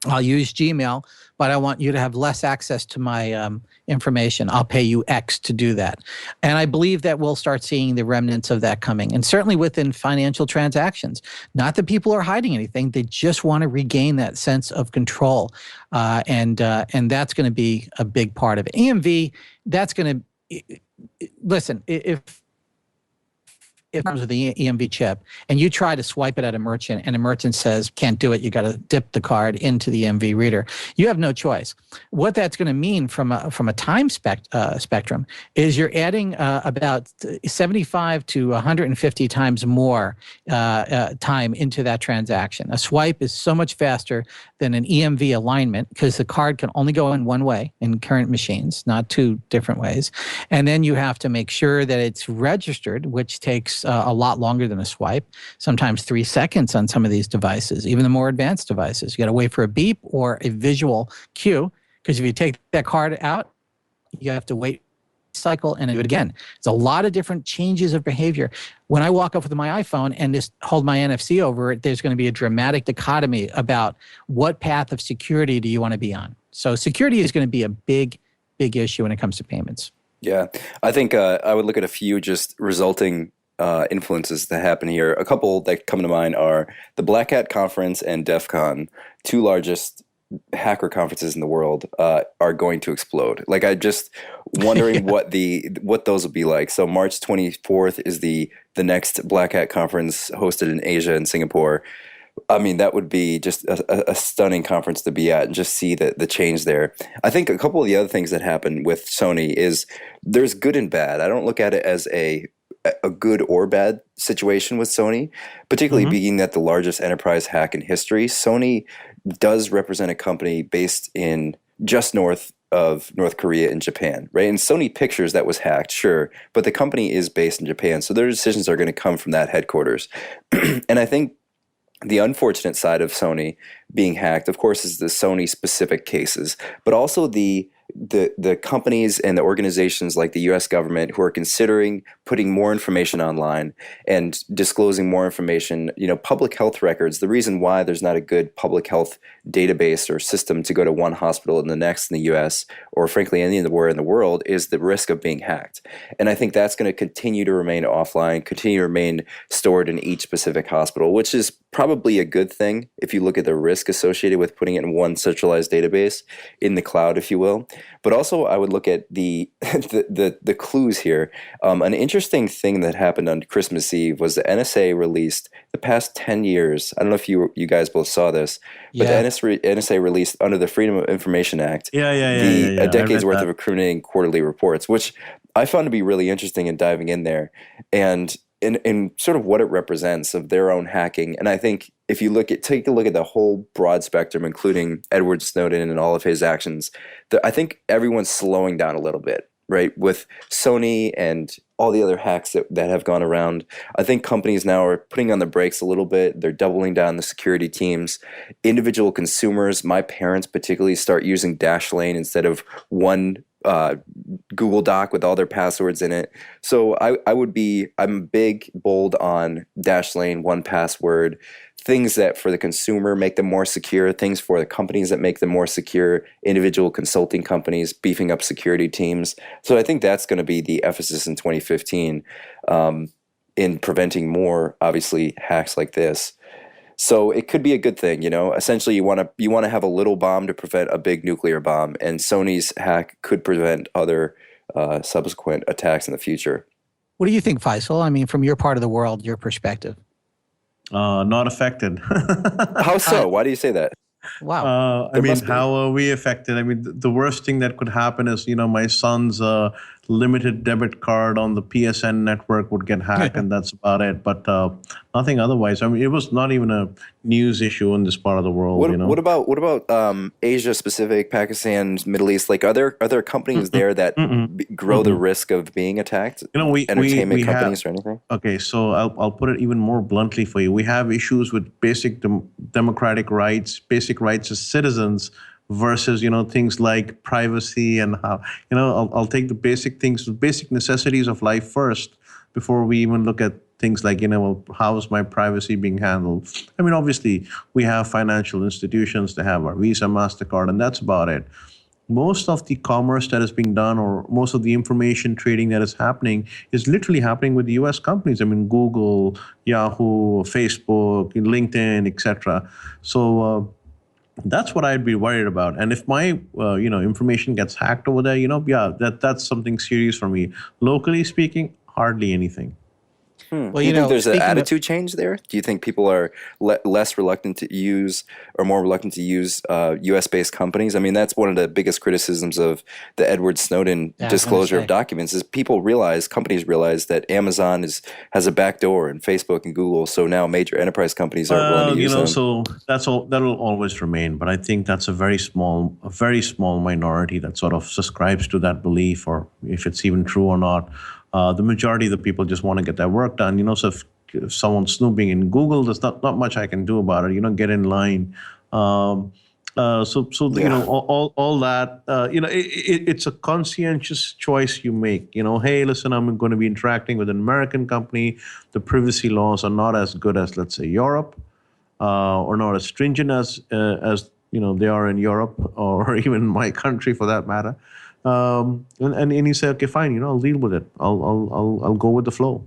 I'll use Gmail, but I want you to have less access to my information. I'll pay you X to do that. And I believe that we'll start seeing the remnants of that coming. And certainly within financial transactions. Not that people are hiding anything. They just want to regain that sense of control. And that's going to be a big part of it. EMV, that's going to, listen, if it comes with the EMV chip and you try to swipe it at a merchant and a merchant says, can't do it, you got to dip the card into the EMV reader, you have no choice. What that's going to mean from a time spectrum is you're adding about 75 to 150 times more time into that transaction. A swipe is so much faster than an EMV alignment because the card can only go in one way in current machines, not two different ways. And then you have to make sure that it's registered, which takes a lot longer than a swipe, sometimes 3 seconds on some of these devices, even the more advanced devices. You got to wait for a beep or a visual cue, because if you take that card out, you have to wait cycle and do it again. It's a lot of different changes of behavior. When I walk up with my iPhone and just hold my NFC over it, there's going to be a dramatic dichotomy about what path of security do you want to be on. So security is going to be a big, big issue when it comes to payments. Yeah, I think I would look at a few just resulting influences that happen here. A couple that come to mind are the Black Hat Conference and DEF CON, two largest hacker conferences in the world, are going to explode. Like, I just wondering what those will be like. So March 24th is the next Black Hat Conference hosted in Asia and Singapore. I mean, that would be just a stunning conference to be at and just see the change there. I think a couple of the other things that happen with Sony is there's good and bad. I don't look at it as a good or bad situation with Sony, particularly being that the largest enterprise hack in history. Sony does represent a company based in just north of North Korea and Japan, right? And Sony Pictures that was hacked, sure, but the company is based in Japan, so their decisions are going to come from that headquarters. And I think the unfortunate side of Sony being hacked, of course, is the Sony specific cases, but also the companies and the organizations like the U.S. government who are considering putting more information online and disclosing more information, public health records. The reason why there's not a good public health database or system to go to one hospital and the next in the U.S. or frankly anywhere in the world is the risk of being hacked. And I think that's going to continue to remain offline, continue to remain stored in each specific hospital, which is probably a good thing if you look at the risk associated with putting it in one centralized database in the cloud, if you will. But also, I would look at the the clues here. An interesting thing that happened on Christmas Eve was the NSA released the past 10 years. I don't know if you guys both saw this, but the NSA released under the Freedom of Information Act a decade's worth of incriminating quarterly reports, which I found to be really interesting in diving in there. And in sort of what it represents of their own hacking. And I think if you take a look at the whole broad spectrum, including Edward Snowden and all of his actions, I think everyone's slowing down a little bit, right? With Sony and all the other hacks that have gone around. I think companies now are putting on the brakes a little bit. They're doubling down the security teams. Individual consumers, my parents particularly, start using Dashlane instead of one Google Doc with all their passwords in it. So I'm big, bold on Dashlane, 1Password, things that for the consumer make them more secure, things for the companies that make them more secure, individual consulting companies beefing up security teams. So I think that's going to be the emphasis in 2015 in preventing more, obviously, hacks like this. So it could be a good thing, Essentially, you want to have a little bomb to prevent a big nuclear bomb, and Sony's hack could prevent other subsequent attacks in the future. What do you think, Faisal? I mean, from your part of the world, your perspective. Not affected. How so? Why do you say that? Wow. How are we affected? I mean, the worst thing that could happen is, my son's limited debit card on the PSN network would get hacked, and that's about it. But nothing otherwise. I mean, it was not even a news issue in this part of the world. What about Asia Pacific, Pakistan, Middle East? Like, are there companies there that grow the risk of being attacked? Entertainment companies or anything? Okay, so I'll put it even more bluntly for you. We have issues with basic democratic rights, basic rights as citizens, versus things like privacy and how I'll take the basic things, the basic necessities of life first before we even look at things like how is my privacy being handled. I mean, obviously we have financial institutions that have our Visa, MasterCard, and that's about it. Most of the commerce that is being done, or most of the information trading that is happening, is literally happening with the U.S. companies. I mean, Google, Yahoo, Facebook, LinkedIn, etc. So that's what I'd be worried about. And if my information gets hacked over there, that's something serious for me. Locally speaking, hardly anything. Well, do you think there's an attitude change there? Do you think people are less reluctant to use or more reluctant to use U.S.-based companies? I mean, that's one of the biggest criticisms of the Edward Snowden disclosure of documents is companies realize that Amazon has a back door and Facebook and Google, so now major enterprise companies are willing to use them. So that'll always remain, but I think that's a very small minority that sort of subscribes to that belief, or if it's even true or not. The majority of the people just want to get their work done. So if someone's snooping in Google, there's not much I can do about it. Get in line. All that. It's a conscientious choice you make. Hey, listen, I'm going to be interacting with an American company. The privacy laws are not as good as, let's say, Europe, or not as stringent as they are in Europe, or even my country for that matter. And you say, okay, fine, I'll deal with it. I'll go with the flow.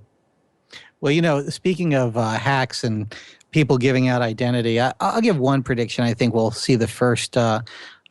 Well, speaking of hacks and people giving out identity, I'll give one prediction. I think we'll see the first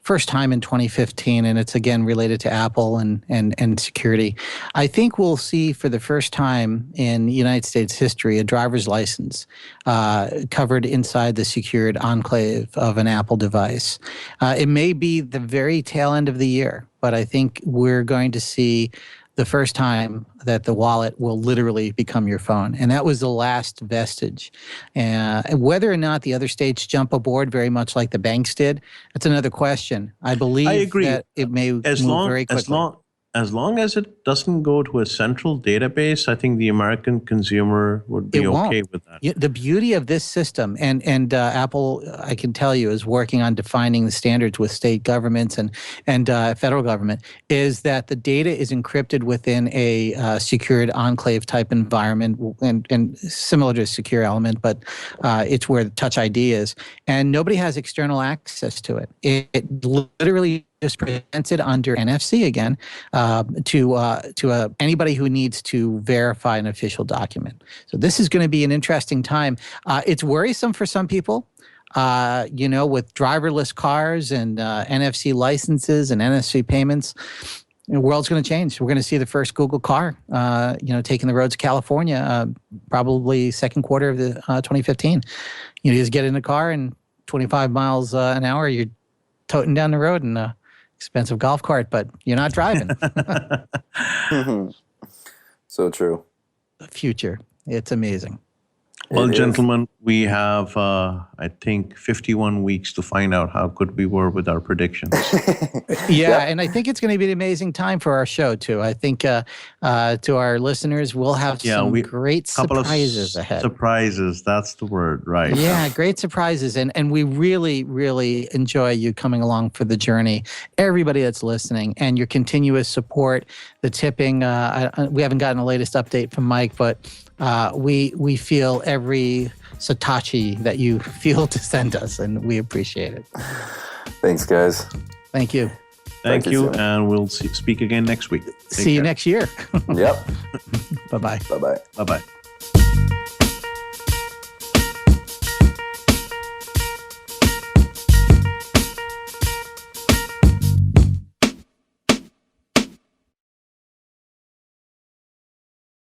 first time in 2015, and it's again related to Apple and security. I think we'll see for the first time in United States history a driver's license covered inside the secured enclave of an Apple device. It may be the very tail end of the year, but I think we're going to see the first time that the wallet will literally become your phone. And that was the last vestige. Whether or not the other states jump aboard very much like the banks did, that's another question. I believe I agree. that it may move very quickly. As long as it doesn't go to a central database, I think the American consumer would be okay with that. The beauty of this system, and Apple, I can tell you, is working on defining the standards with state governments and federal government, is that the data is encrypted within a secured enclave type environment, and similar to a secure element, but it's where the Touch ID is, and nobody has external access to it. It literally just presents it under NFC again to anybody who needs to verify an official document. So this is going to be an interesting time. It's worrisome for some people, with driverless cars and NFC licenses and NFC payments. The world's going to change. We're going to see the first Google car, taking the roads of California, probably second quarter of the 2015. You just get in a car and 25 miles an hour, you're toting down the road in a expensive golf cart, but you're not driving. So true. The future. It's amazing. Well, gentlemen, we have, I think, 51 weeks to find out how good we were with our predictions. Yeah, and I think it's going to be an amazing time for our show, too. I think to our listeners, we'll have some great surprises ahead. Surprises, that's the word, right? Yeah, great surprises. And we really, really enjoy you coming along for the journey. Everybody that's listening and your continuous support, the tipping. We haven't gotten the latest update from Mike, but we feel every Satoshi that you feel to send us, and we appreciate it. Thanks, guys. Thank you. Thank you, and we'll speak again next week. See you next year. Yep. Bye-bye. Bye-bye. Bye-bye.